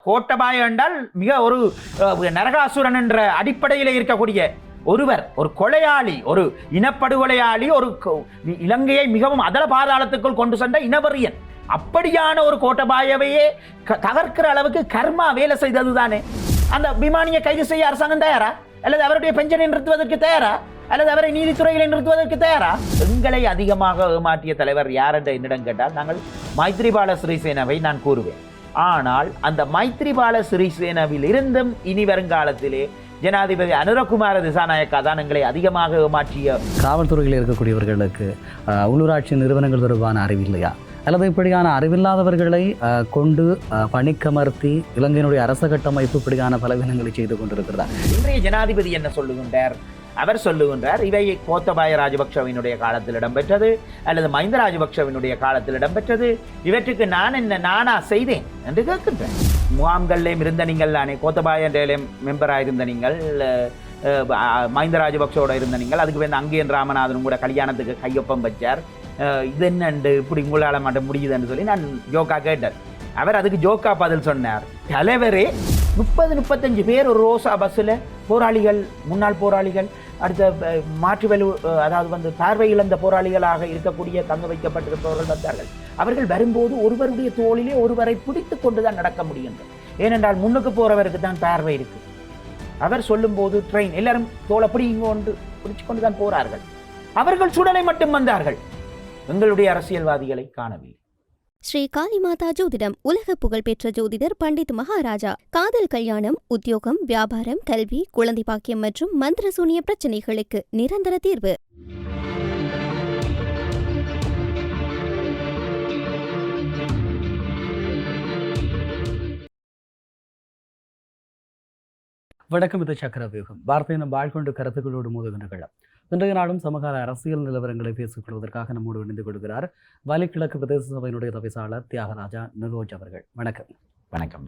கோட்டபாய என்றால் மிக ஒரு நரகாசுரன் என்ற அடிப்படையில் இருக்கக்கூடிய ஒருவர், ஒரு கொலையாளி, ஒரு இனப்படுகொலையாளி, ஒரு இலங்கையை மிகவும் அதல பாதாளத்துக்குள் கொண்டு சென்ற இனவரியன். அப்படியான ஒரு கோட்டபாயவையே தகர்க்கிற அளவுக்கு கர்மா வேலை செய்தது தானே. அந்த விமானியை கைது செய்ய அரசாங்கம் தயாரா? அல்லது அவருடைய பென்ஷனை நிறுத்துவதற்கு தயாரா? அல்லது அவரை நீதித்துறையில் நிறுத்துவதற்கு தயாரா? எங்களை அதிகமாக ஏமாற்றிய தலைவர் யார் என்ற என்னிடம் கேட்டால் நாங்கள் மைத்ரிபால சிறிசேனவை நான் கூறுவேன். ஆனால் அந்த மைத்ரிபால சிறிசேனவில் இருந்தும் இனி வருங்காலத்திலே ஜனாதிபதி அனுரகுமார திசாநாயக்கா தான் எங்களை அதிகமாக ஏமாற்றிய. காவல்துறையில் இருக்கக்கூடியவர்களுக்கு உள்ளூராட்சி நிறுவனங்கள் தொடர்பான அறிவில்லையா, அல்லது இப்படியான அறிவில்லாதவர்களை கொண்டு பணிக்கமர்த்தி இலங்கையினுடைய அரச கட்டமைப்பு இப்படியான பலவீனங்களை செய்து கொண்டிருக்கிறதா? இன்றைய ஜனாதிபதி என்ன சொல்லுகின்றார்? அவர் சொல்லுகின்றார், இவை கோத்தபாய ராஜபக்ஷவினுடைய காலத்தில் இடம்பெற்றது அல்லது மஹிந்த ராஜபக்ஷவினுடைய காலத்தில் இடம்பெற்றது, இவற்றுக்கு நானா செய்தேன் என்று கேட்கின்றேன். முகாம்களிலேயும் இருந்த நீங்கள் தானே, கோத்தபாய மெம்பராக இருந்த நீங்கள், மஹிந்த ராஜபக்ஷோட இருந்த நீங்கள், அதுக்கு வந்து அங்கேயன் ராமநாதனும் கூட கல்யாணத்துக்கு கையொப்பம் வச்சார். இது என்னண்டு இப்படி உங்களால் மட்டும் முடியுதுன்னு சொல்லி நான் ஜோக்கா கேட்டேன். அவர் அதுக்கு ஜோக்கா பதில் சொன்னார், தலைவரே 30-35 பேர் ஒரு ரோசா பஸ்ஸில் போராளிகள், முன்னாள் போராளிகள், அடுத்த மாற்றுவலு அதாவது வந்து பார்வை இழந்த போராளிகளாக இருக்கக்கூடிய தங்க வைக்கப்பட்டிருப்பவர்கள் வந்தார்கள். அவர்கள் வரும்போது ஒருவருடைய தோளிலே ஒருவரை பிடித்து கொண்டு தான் நடக்க முடியும். ஏனென்றால் முன்னுக்கு போறவருக்கு தான் பார்வை இருக்கு. அவர் சொல்லும்போது ட்ரெயின் எல்லாரும் தோலை பிடிச்சு கொண்டு தான் போறார்கள். அவர்கள் சுடலை மட்டும் வந்தார்கள், எங்களுடைய அரசியல்வாதிகளை காணவில்லை. ஸ்ரீ காளிமாதா ஜோதிடம் உலக புகழ்பெற்ற ஜோதிடர் பண்டித் மகாராஜா. காதல், கல்யாணம், உத்தியோகம், வியாபாரம், கல்வி, குழந்தை பாக்கியம் மற்றும் மந்திர சூனிய பிரச்சனைகளுக்கு நிரந்தர தீர்வு. வணக்கம், இது சக்கரவியூகம். வார்த்தையினம் வாழ்கொண்டு கருத்துக்களோடு மோதுகின்ற களம். இன்றைய நாளும் சமகால அரசியல் நிலவரங்களை பேசிக் கொள்வதற்காக நம்மோடு இணைந்து கொள்கிறார் வலிக்கிழக்கு பிரதேச சபையினுடைய தவிசாளர் தியாகராஜா நிரோஜ் அவர்கள். வணக்கம். வணக்கம்.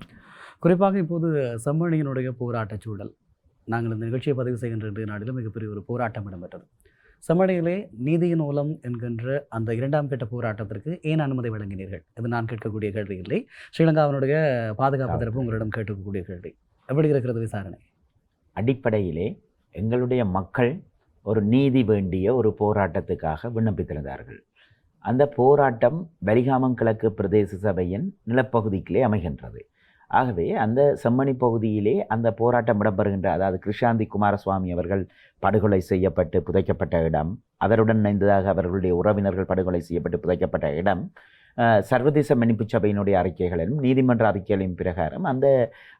குறிப்பாக இப்போது செம்மணியினுடைய போராட்டச் சூழல், நாங்கள் இந்த நிகழ்ச்சியை பதிவு செய்கின்ற இன்றைய நாளிலும் மிகப்பெரிய ஒரு போராட்டம் இடம்பெற்றது. செம்மணியிலே நீதியின் மூலம் என்கின்ற அந்த 2ஆம் கட்ட போராட்டத்திற்கு ஏன் அனுமதி வழங்கினீர்கள்? இது நான் கேட்கக்கூடிய கேள்வி இல்லை, ஸ்ரீலங்காவினுடைய பாதுகாப்பு தரப்பு உங்களிடம் கேட்கக்கூடிய கேள்வி. எப்படி இருக்கிறது விசாரணை? அடிப்படையிலே எங்களுடைய மக்கள் ஒரு நீதி வேண்டிய ஒரு போராட்டத்துக்காக விண்ணப்பித்திருந்தார்கள். அந்த போராட்டம் வலிகாமம் கிழக்கு பிரதேச சபையின் நிலப்பகுதிக்கிலே அமைகின்றது. ஆகவே அந்த செம்மணி பகுதியிலே அந்த போராட்டம் இடம்பெறுகின்ற, அதாவது கிருஷாந்தி குமாரசுவாமி அவர்கள் படுகொலை செய்யப்பட்டு புதைக்கப்பட்ட இடம், அவருடன் இணைந்ததாக அவர்களுடைய உறவினர்கள் படுகொலை செய்யப்பட்டு புதைக்கப்பட்ட இடம், சர்வதேச மன்னிப்பு சபையினுடைய அறிக்கைகளிலும் நீதிமன்ற அறிக்கைகளின் பிரகாரம் அந்த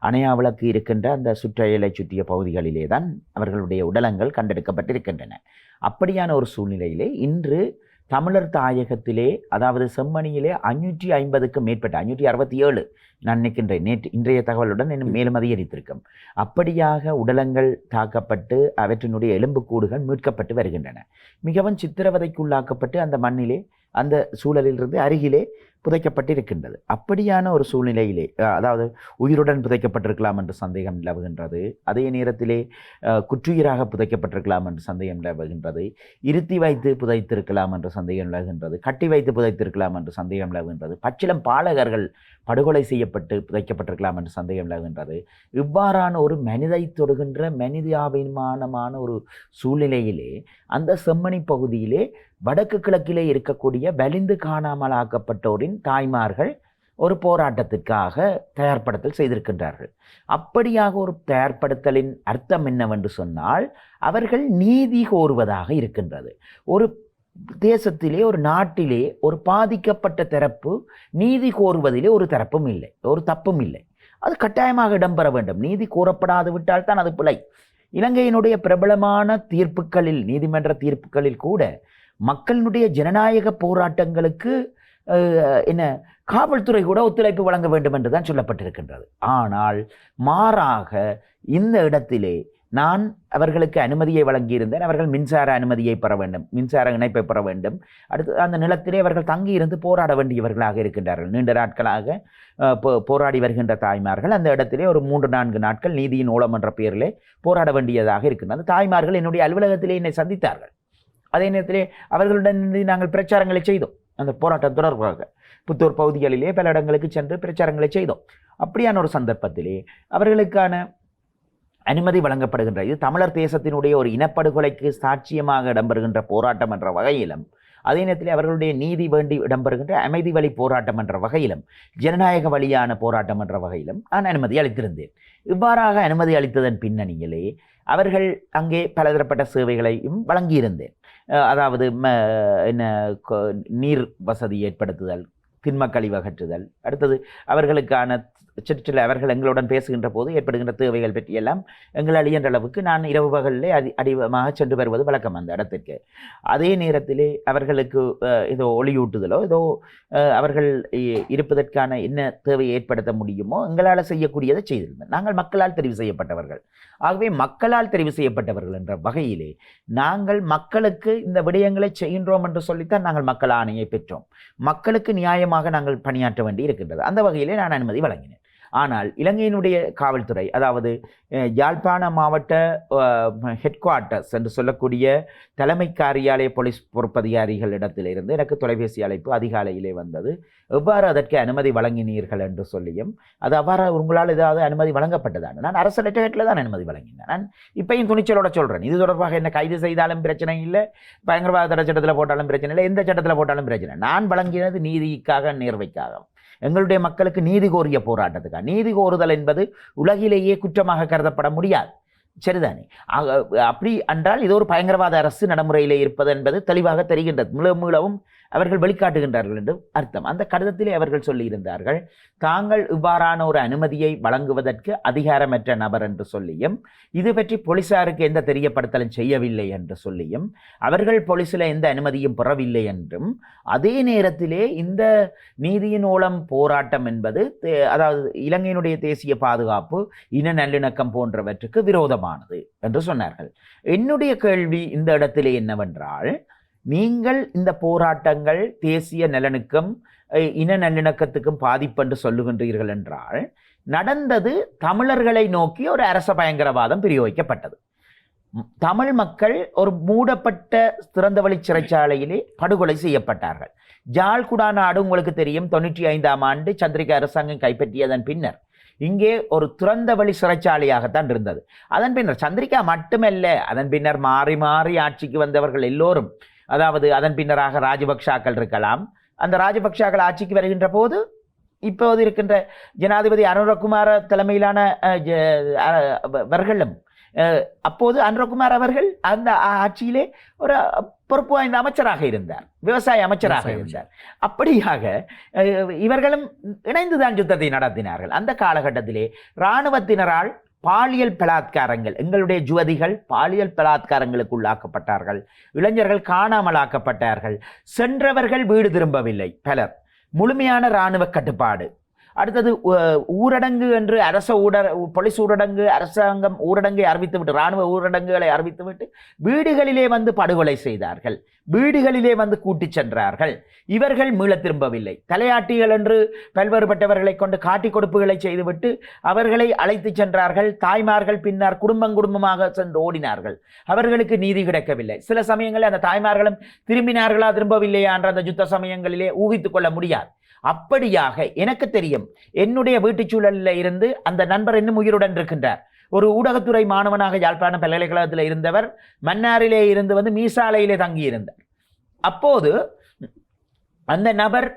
அணையா விளக்கு இருக்கின்ற அந்த சுற்றையலை சுற்றிய பகுதிகளிலே தான் அவர்களுடைய உடலங்கள் கண்டெடுக்கப்பட்டிருக்கின்றன. அப்படியான ஒரு சூழ்நிலையிலே இன்று தமிழர் தாயகத்திலே, அதாவது செம்மணியிலே 550க்கும் மேற்பட்ட 567 நான் நினைக்கின்றேன், இன்றைய தகவலுடன் இன்னும் மேலும் அதிகரித்திருக்கும். அப்படியாக உடலங்கள் தாக்கப்பட்டு அவற்றினுடைய எலும்புக்கூடுகள் மீட்கப்பட்டு வருகின்றன. மிகவும் சித்திரவதைக்குள்ளாக்கப்பட்டு அந்த மண்ணிலே, அந்த சூழலிலிருந்து அருகிலே புதைக்கப்பட்டிருக்கின்றது. அப்படியான ஒரு சூழ்நிலையிலே, அதாவது உயிருடன் புதைக்கப்பட்டிருக்கலாம் என்று சந்தேகம் நிலவுகின்றது. அதே நேரத்திலே குற்றுயிராக புதைக்கப்பட்டிருக்கலாம் என்று சந்தேகம் நிலவுகின்றது. இருத்தி வைத்து புதைத்திருக்கலாம் என்று சந்தேகம் நிலவுகின்றது. கட்டி வைத்து புதைத்திருக்கலாம் என்று சந்தேகம் நிலவுகின்றது. பச்சிளம் பாலகர்கள் படுகொலை செய்யப்பட்டு புதைக்கப்பட்டிருக்கலாம் என்று சந்தேகம் நிலவுகின்றது. இவ்வாறான ஒரு மனிதை தொடுகின்ற மனிதாபிமானமான ஒரு சூழ்நிலையிலே அந்த செம்மணி பகுதியிலே வடக்கு கிழக்கிலே இருக்கக்கூடிய வலிந்து காணாமலாக்கப்பட்டோரின் தாய்மார்கள் ஒரு போராட்டத்திற்காக தயார்படுத்தல் செய்திருக்கின்றார்கள். அப்படியாக ஒரு தயார்படுத்தலின் அர்த்தம் என்னவென்று சொன்னால், அவர்கள் நீதி கோருவதாக இருக்கின்றது. ஒரு தேசத்திலே, ஒரு நாட்டிலே ஒரு பாதிக்கப்பட்ட தரப்பு நீதி கோருவதிலே ஒரு தரப்பும் இல்லை, ஒரு தப்பும் இல்லை. அது கட்டாயமாக இடம்பெற வேண்டும். நீதி கோரப்படாது விட்டால் தான் அது பிழை. இலங்கையினுடைய பிரபலமான தீர்ப்புகளில், நீதிமன்ற தீர்ப்புகளில் கூட மக்களினுடைய ஜனநாயக போராட்டங்களுக்கு காவல்துறை கூட ஒத்துழைப்பு வழங்க வேண்டும் என்று தான் சொல்லப்பட்டிருக்கின்றது. ஆனால் மாறாக இந்த இடத்திலே நான் அவர்களுக்கு அனுமதியை வழங்கியிருந்தேன். அவர்கள் மின்சார அனுமதியை பெற வேண்டும், மின்சார இணைப்பை பெற வேண்டும். அடுத்து அந்த நிலத்திலே அவர்கள் தங்கியிருந்து போராட வேண்டியவர்களாக இருக்கின்றார்கள். நீண்ட நாட்களாக போராடி வருகின்ற தாய்மார்கள் அந்த இடத்திலே ஒரு 3-4 நாட்கள் நீதியின் ஓலம் என்ற பெயரிலே போராட வேண்டியதாக இருக்கின்றது. தாய்மார்கள் என்னுடைய அலுவலகத்திலே என்னை சந்தித்தார்கள். அதே நேரத்திலே அவர்களுடன் நாங்கள் பிரச்சாரங்களை செய்தோம் அந்த போராட்டம் தொடர்பாக. புத்தூர் பகுதிகளிலே பல இடங்களுக்கு சென்று பிரச்சாரங்களை செய்தோம். அப்படியான ஒரு சந்தர்ப்பத்திலே அவர்களுக்கான அனுமதி வழங்கப்படுகின்ற இது தமிழர் தேசத்தினுடைய ஒரு இனப்படுகொலைக்கு சாட்சியமாக இடம்பெறுகின்ற போராட்டம் என்ற வகையிலும், அதே நேரத்தில் அவர்களுடைய நீதி வேண்டி இடம்பெறுகின்ற அமைதி வழி போராட்டம் என்ற வகையிலும், ஜனநாயக வழியான போராட்டம் என்ற வகையிலும் நான் அனுமதி அளித்திருந்தேன். இவ்வாறாக அனுமதி அளித்ததன் பின்னணியிலே அவர்கள் அங்கே பலதரப்பட்ட சேவைகளையும் வழங்கியிருந்தேன். அதாவது நீர் வசதி ஏற்படுத்துதல், திண்ம கழிவு அகற்றுதல், அடுத்தது அவர்களுக்கான சிற்சில அவர்கள் எங்களுடன் பேசுகின்ற போது ஏற்படுகின்ற தேவைகள் பற்றியெல்லாம் எங்களால் இயன்ற அளவுக்கு நான் இரவு பகலிலே அதிகமாக சென்று வருவது வழக்கம் அந்த இடத்திற்கு. அதே நேரத்திலே அவர்களுக்கு ஏதோ ஒளியூட்டுதலோ ஏதோ அவர்கள் இருப்பதற்கான என்ன தேவையை ஏற்படுத்த முடியுமோ எங்களால் செய்யக்கூடியதை செய்திருந்தோம். நாங்கள் மக்களால் தெரிவு செய்யப்பட்டவர்கள். ஆகவே மக்களால் தெரிவு செய்யப்பட்டவர்கள் என்ற வகையிலே நாங்கள் மக்களுக்கு இந்த விடயங்களை செய்கின்றோம் என்று சொல்லித்தான் நாங்கள் மக்கள் ஆணையை பெற்றோம். மக்களுக்கு நியாயமாக நாங்கள் பணியாற்ற வேண்டி இருக்கின்றது. அந்த வகையிலே நான் அனுமதி வழங்கினேன். ஆனால் இலங்கையினுடைய காவல்துறை, அதாவது யாழ்ப்பாண மாவட்ட ஹெட் குவார்ட்டர்ஸ் என்று சொல்லக்கூடிய தலைமை காரியாலய போலீஸ் பொறுப்பதிகாரிகளிடத்திலிருந்து எனக்கு தொலைபேசி அழைப்பு அதிகாலையிலே வந்தது. எவ்வாறு அதற்கு அனுமதி வழங்கினீர்கள் என்று சொல்லியும், அது அவ்வாறு உங்களால் ஏதாவது அனுமதி வழங்கப்பட்டதான நான் அரசு லெட்டர்ஹெட்டில் தான் அனுமதி வழங்கினேன். நான் இப்பையும் துணிச்சலோட சொல்கிறேன், இது தொடர்பாக என்ன கைது செய்தாலும் பிரச்சனை இல்லை, பயங்கரவாத தடை சட்டத்தில் போட்டாலும் பிரச்சனை இல்லை, எந்த சட்டத்தில் போட்டாலும் பிரச்சனை. நான் வழங்கினது நீதிக்காக, நேர்வைக்காக, எங்களுடைய மக்களுக்கு நீதி கோரிய போராட்டத்துக்காக. நீதி கோருதல் என்பது உலகிலேயே குற்றமாக கருதப்பட முடியாது, சரிதானே? அப்படி என்றால் இது ஒரு பயங்கரவாத அரசு நடைமுறையிலே இருப்பது என்பது தெளிவாக தெரிகின்றது. மீளவும் அவர்கள் வெளிக்காட்டுகின்றார்கள் என்று அர்த்தம். அந்த கடிதத்திலே அவர்கள் சொல்லியிருந்தார்கள், தாங்கள் இவ்வாறான ஒரு அனுமதியை வழங்குவதற்கு அதிகாரமற்ற நபர் என்று சொல்லியும், இது பற்றி போலீசாருக்கு எந்த தெரியப்படுத்தலும் செய்யவில்லை என்று சொல்லியும், அவர்கள் போலீஸில் எந்த அனுமதியும் பெறவில்லை என்றும், அதே நேரத்திலே இந்த நீதியின் மூலம் போராட்டம் என்பது அதாவது இலங்கையினுடைய தேசிய பாதுகாப்பு, இன நல்லிணக்கம் போன்றவற்றுக்கு விரோதமானது என்று சொன்னார்கள். என்னுடைய கேள்வி இந்த இடத்திலே என்னவென்றால், நீங்கள் இந்த போராட்டங்கள் தேசிய நலனுக்கும் இன நல்லிணக்கத்துக்கும் பாதிப்பென்று சொல்லுகின்றீர்கள் என்றால், நடந்தது தமிழர்களை நோக்கி ஒரு அரச பயங்கரவாதம் பிரயோகிக்கப்பட்டது. தமிழ் மக்கள் ஒரு மூடப்பட்ட திறந்தவெளி சிறைச்சாலையிலே படுகொலை செய்யப்பட்டார்கள். ஜாழ்குடா நாடு உங்களுக்கு தெரியும், 95ஆம் ஆண்டு சந்திரிகா அரசாங்கம் கைப்பற்றியதன் பின்னர் இங்கே ஒரு திறந்தவெளி சிறைச்சாலையாகத்தான் இருந்தது. அதன் பின்னர் சந்திரிகா மட்டுமல்ல, அதன் பின்னர் மாறி மாறி ஆட்சிக்கு வந்தவர்கள் எல்லோரும், அதாவது அதன் பின்னராக ராஜபக்ஷாக்கள் இருக்கலாம், அந்த ராஜபக்ஷாக்கள் ஆட்சிக்கு வருகின்ற போது இப்போது இருக்கின்ற ஜனாதிபதி அனுரகுமார தலைமையிலான அவர்களும், அப்போது அனுரகுமார் அவர்கள் அந்த ஆட்சியிலே ஒரு பொறுப்பு வாய்ந்த அமைச்சராக இருந்தார், விவசாய அமைச்சராக இருந்தார். அப்படியாக இவர்களும் இணைந்துதான் யுத்தத்தை நடத்தினார்கள். அந்த காலகட்டத்திலே இராணுவத்தினரால் பாலியல் பலாத்காரங்கள், எங்களுடைய யுவதிகள் பாலியல் பலாத்காரங்களுக்கு உள்ளாக்கப்பட்டார்கள், இளைஞர்கள் காணாமலாக்கப்பட்டார்கள், சென்றவர்கள் வீடு திரும்பவில்லை பலர், முழுமையான இராணுவ கட்டுப்பாடு. அடுத்தது ஊரடங்கு என்று போலீஸ் ஊரடங்கு, அரசாங்கம் ஊரடங்கை அறிவித்துவிட்டு, இராணுவ ஊரடங்குகளை அறிவித்துவிட்டு வீடுகளிலே வந்து படுகொலை செய்தார்கள், வீடுகளிலே வந்து கூட்டிச் சென்றார்கள். இவர்கள் மீள திரும்பவில்லை. தலையாட்டிகள் என்று பல்வேறுபட்டவர்களை கொண்டு காட்டி கொடுப்புகளை செய்துவிட்டு அவர்களை அழைத்து சென்றார்கள். தாய்மார்கள் பின்னர் குடும்பமாக சென்று ஓடினார்கள். அவர்களுக்கு நீதி கிடைக்கவில்லை. சில சமயங்களில் அந்த தாய்மார்களும் திரும்பினார்களா திரும்பவில்லையா என்ற அந்த யுத்த சமயங்களிலே ஊகித்துக் கொள்ள முடியாது. அப்படியாக எனக்கு தெரியும், என்னுடைய வீட்டுச் சூழலில் இருந்து அந்த நண்பர் இன்னும் உயிருடன் இருக்கின்றார். ஒரு ஊடகத்துறை மாணவனாக யாழ்ப்பாண பல்கலைக்கழகத்தில் இருந்தவர் மன்னாரிலே இருந்து வந்து மீசாலையிலே தங்கியிருந்தார். அப்போது அந்த நபர்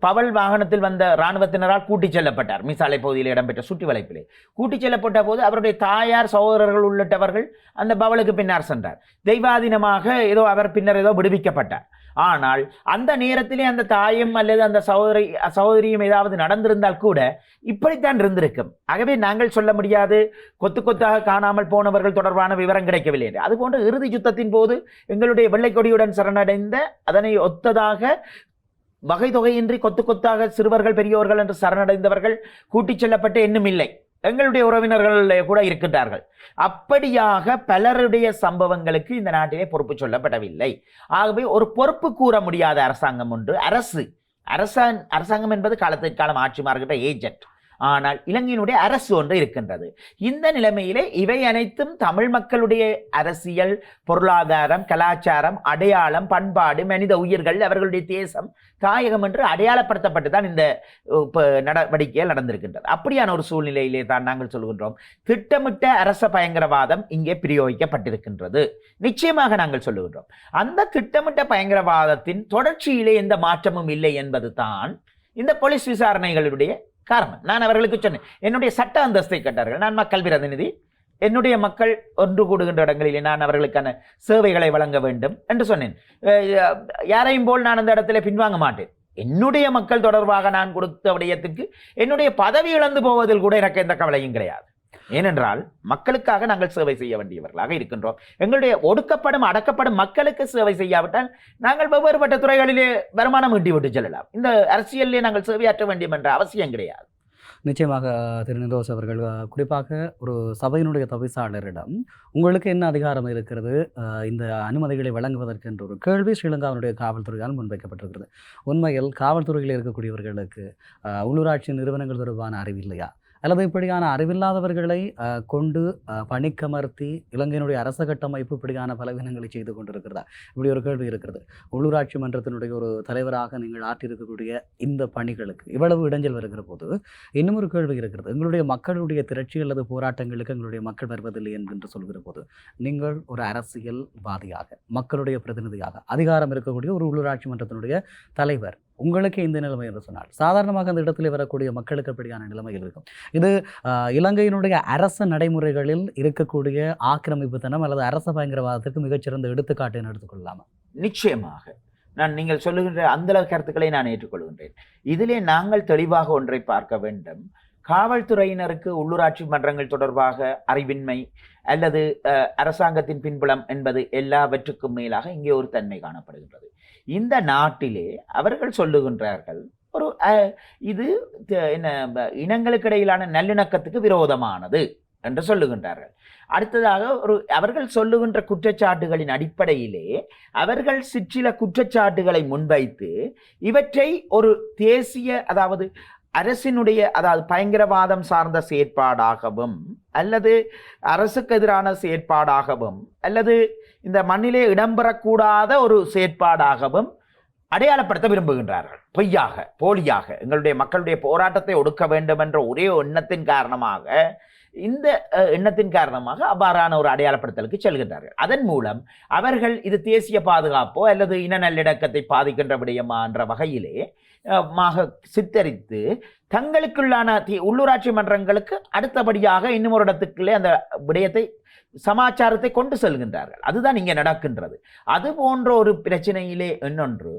பவல் வாகனத்தில் வந்த இராணுவத்தினரால் கூட்டிச் செல்லப்பட்டார். மீசாலை பகுதியில் இடம்பெற்ற சுற்றி வளைப்பிலே கூட்டிச் செல்லப்பட்ட போது அவருடைய தாயார், சகோதரர்கள் உள்ளிட்டவர்கள் அந்த பவலுக்கு பின்னர் சென்றார். தெய்வாதீனமாக ஏதோ அவர் பின்னர் ஏதோ விடுவிக்கப்பட்டார். ஆனால் அந்த நேரத்திலே அந்த தாயும் அல்லது அந்த சகோதரியும் ஏதாவது நடந்திருந்தால் கூட இப்படித்தான் இருந்திருக்கும். ஆகவே நாங்கள் சொல்ல முடியாது கொத்து கொத்தாக காணாமல் போனவர்கள் தொடர்பான விவரம் கிடைக்கவில்லை என்று. அதுபோன்று இறுதி யுத்தத்தின் போது எங்களுடைய வெள்ளை கொடியுடன் சரணடைந்த, அதனை ஒத்ததாக வகை தொகையின்றி கொத்து கொத்தாக சிறுவர்கள் பெரியோர்கள் என்று சரணடைந்தவர்கள் கூட்டிச் செல்லப்பட்டு இன்னும் இல்லை, எங்களுடைய உறவினர்கள் கூட இருக்கின்றார்கள். அப்படியாக பலருடைய சம்பவங்களுக்கு இந்த நாட்டிலே பொறுப்பு சொல்லப்படவில்லை. ஆகவே ஒரு பொறுப்பு கூற முடியாத அரசாங்கம் ஒன்று, அரசாங்கம் என்பது காலத்திற்கு காலம் ஆட்சி மாறுகின்ற ஏஜென்ட். ஆனால் இலங்கையினுடைய அரசு ஒன்று இருக்கின்றது. இந்த நிலைமையிலே இவை அனைத்தும் தமிழ் மக்களுடைய அரசியல், பொருளாதாரம், கலாச்சாரம், அடையாளம், பண்பாடு, மனித உயிர்கள், அவர்களுடைய தேசம், தாயகம் என்று அடையாளப்படுத்தப்பட்டு தான் இந்த நடவடிக்கைகள் நடந்திருக்கின்றது. அப்படியான ஒரு சூழ்நிலையிலே தான் நாங்கள் சொல்கின்றோம், திட்டமிட்ட அரச பயங்கரவாதம் இங்கே பிரயோகிக்கப்பட்டிருக்கின்றது. நிச்சயமாக நாங்கள் சொல்லுகின்றோம், அந்த திட்டமிட்ட பயங்கரவாதத்தின் தொடர்ச்சியிலே எந்த மாற்றமும் இல்லை என்பது தான் இந்த போலீஸ் விசாரணைகளுடைய காரணம். நான் அவர்களுக்கு சொன்னேன், என்னுடைய சட்ட அந்தஸ்தை கேட்டார்கள். நான் மக்கள் பிரதிநிதி, என்னுடைய மக்கள் ஒன்று கூடுகின்ற இடங்களிலே நான் அவர்களுக்கான சேவைகளை வழங்க வேண்டும் என்று சொன்னேன். யாரையும் போல் நான் அந்த இடத்துல பின்வாங்க மாட்டேன். என்னுடைய மக்கள் தொடர்பாக நான் கொடுத்த விடயத்துக்கு என்னுடைய பதவி இழந்து போவதில் கூட எனக்கு எந்த கவலையும் கிடையாது. ஏனென்றால் மக்களுக்காக நாங்கள் சேவை செய்ய வேண்டியவர்களாக இருக்கின்றோம். எங்களுடைய ஒடுக்கப்படும் அடக்கப்படும் மக்களுக்கு சேவை செய்யாவிட்டால் நாங்கள் வெவ்வேறுபட்ட துறைகளிலே வருமானம் ஈட்டி விட்டு செல்லலாம். இந்த அரசியலிலே நாங்கள் சேவையாற்ற வேண்டும் என்ற அவசியம் கிடையாது. நிச்சயமாக திரு நிரோஸ் அவர்கள், குறிப்பாக ஒரு சபையினுடைய தவிசாளரிடம் உங்களுக்கு என்ன அதிகாரம் இருக்கிறது இந்த அனுமதிகளை வழங்குவதற்கு என்ற ஒரு கேள்வி ஸ்ரீலங்காவினுடைய காவல்துறையால் முன்வைக்கப்பட்டிருக்கிறது. உண்மையில் காவல்துறையில் இருக்கக்கூடியவர்களுக்கு உள்ளூராட்சி நிறுவனங்கள் தொடர்பான அறிவில்லையா, அல்லது இப்படியான அறிவில்லாதவர்களை கொண்டு பணிக்கமர்த்தி இலங்கையினுடைய அரச கட்டமைப்பு இப்படியான பலவீனங்களை செய்து கொண்டிருக்கிறதா? இப்படி ஒரு கேள்வி இருக்கிறது. உள்ளூராட்சி மன்றத்தினுடைய ஒரு தலைவராக நீங்கள் ஆற்றியிருக்கக்கூடிய இந்த பணிகளுக்கு இவ்வளவு இடைஞ்சல் வருகிற போது இன்னும் ஒரு கேள்வி இருக்கிறது. எங்களுடைய மக்களுடைய திரட்சி அல்லது போராட்டங்களுக்கு எங்களுடைய மக்கள் வருவதில்லை என்று சொல்கிற போது நீங்கள் ஒரு அரசியல்வாதியாக, மக்களுடைய பிரதிநிதியாக, அதிகாரம் இருக்கக்கூடிய ஒரு உள்ளூராட்சி மன்றத்தினுடைய தலைவர், உங்களுக்கு இந்த நிலைமை என்று சொன்னால் சாதாரணமாக அந்த இடத்துல வரக்கூடிய மக்களுக்கு அப்படியான நிலைமைகள் இருக்கும். இது இலங்கையினுடைய அரச நடைமுறைகளில் இருக்கக்கூடிய ஆக்கிரமிப்புத்தனம் அல்லது அரச பயங்கரவாதத்திற்கு மிகச்சிறந்த எடுத்துக்காட்டு என்று எடுத்துக்கொள்ளலாமா? நிச்சயமாக நீங்கள் சொல்லுகின்ற அந்த கருத்துக்களை நான் ஏற்றுக்கொள்கின்றேன். இதிலே நாங்கள் தெளிவாக ஒன்றை பார்க்க வேண்டும். காவல்துறையினருக்கு உள்ளூராட்சி மன்றங்கள் தொடர்பாக அறிவின்மை அல்லது அரசாங்கத்தின் பின்புலம் என்பது எல்லாவற்றுக்கும் மேலாக இங்கே ஒரு தன்மை காணப்படுகின்றது. இந்த நாட்டிலே அவர்கள் சொல்லுகின்றார்கள், ஒரு இது என்ன இனங்களுக்கு இடையிலான நல்லிணக்கத்துக்கு விரோதமானது என்று சொல்லுகின்றார்கள். அடுத்ததாக அவர்கள் சொல்லுகின்ற குற்றச்சாட்டுகளின் அடிப்படையிலே அவர்கள் சிற்சில குற்றச்சாட்டுகளை முன்வைத்து இவற்றை ஒரு தேசிய, அதாவது அரசினுடைய, அதாவது பயங்கரவாதம் சார்ந்த செயற்பாடாகவும் அல்லது அரசுக்கு எதிரான செயற்பாடாகவும் அல்லது இந்த மண்ணிலே இடம்பெறக்கூடாத ஒரு செயற்பாடாகவும் அடையாளப்படுத்த விரும்புகின்றார்கள். பொய்யாக, போலியாக எங்களுடைய மக்களுடைய போராட்டத்தை ஒடுக்க வேண்டும் என்ற ஒரே எண்ணத்தின் காரணமாக, இந்த எண்ணத்தின் காரணமாக அவ்வாறான ஒரு அடையாளப்படுத்தலுக்கு செல்கின்றார்கள். அதன் மூலம் அவர்கள் இது தேசிய பாதுகாப்போ அல்லது இன நல்லிணக்கத்தை பாதிக்கின்ற விடயமா என்ற வகையிலே சித்தரித்து தங்களுக்குள்ளான உள்ளூராட்சி மன்றங்களுக்கு அடுத்தபடியாக இன்னும் ஒரு இடத்துக்குள்ளே அந்த விடயத்தை, சமாச்சாரத்தை கொண்டு செல்கின்றார்கள். அதுதான் இங்கே நடக்கின்றது. அது போன்ற ஒரு பிரச்சனையிலே இன்னொன்று,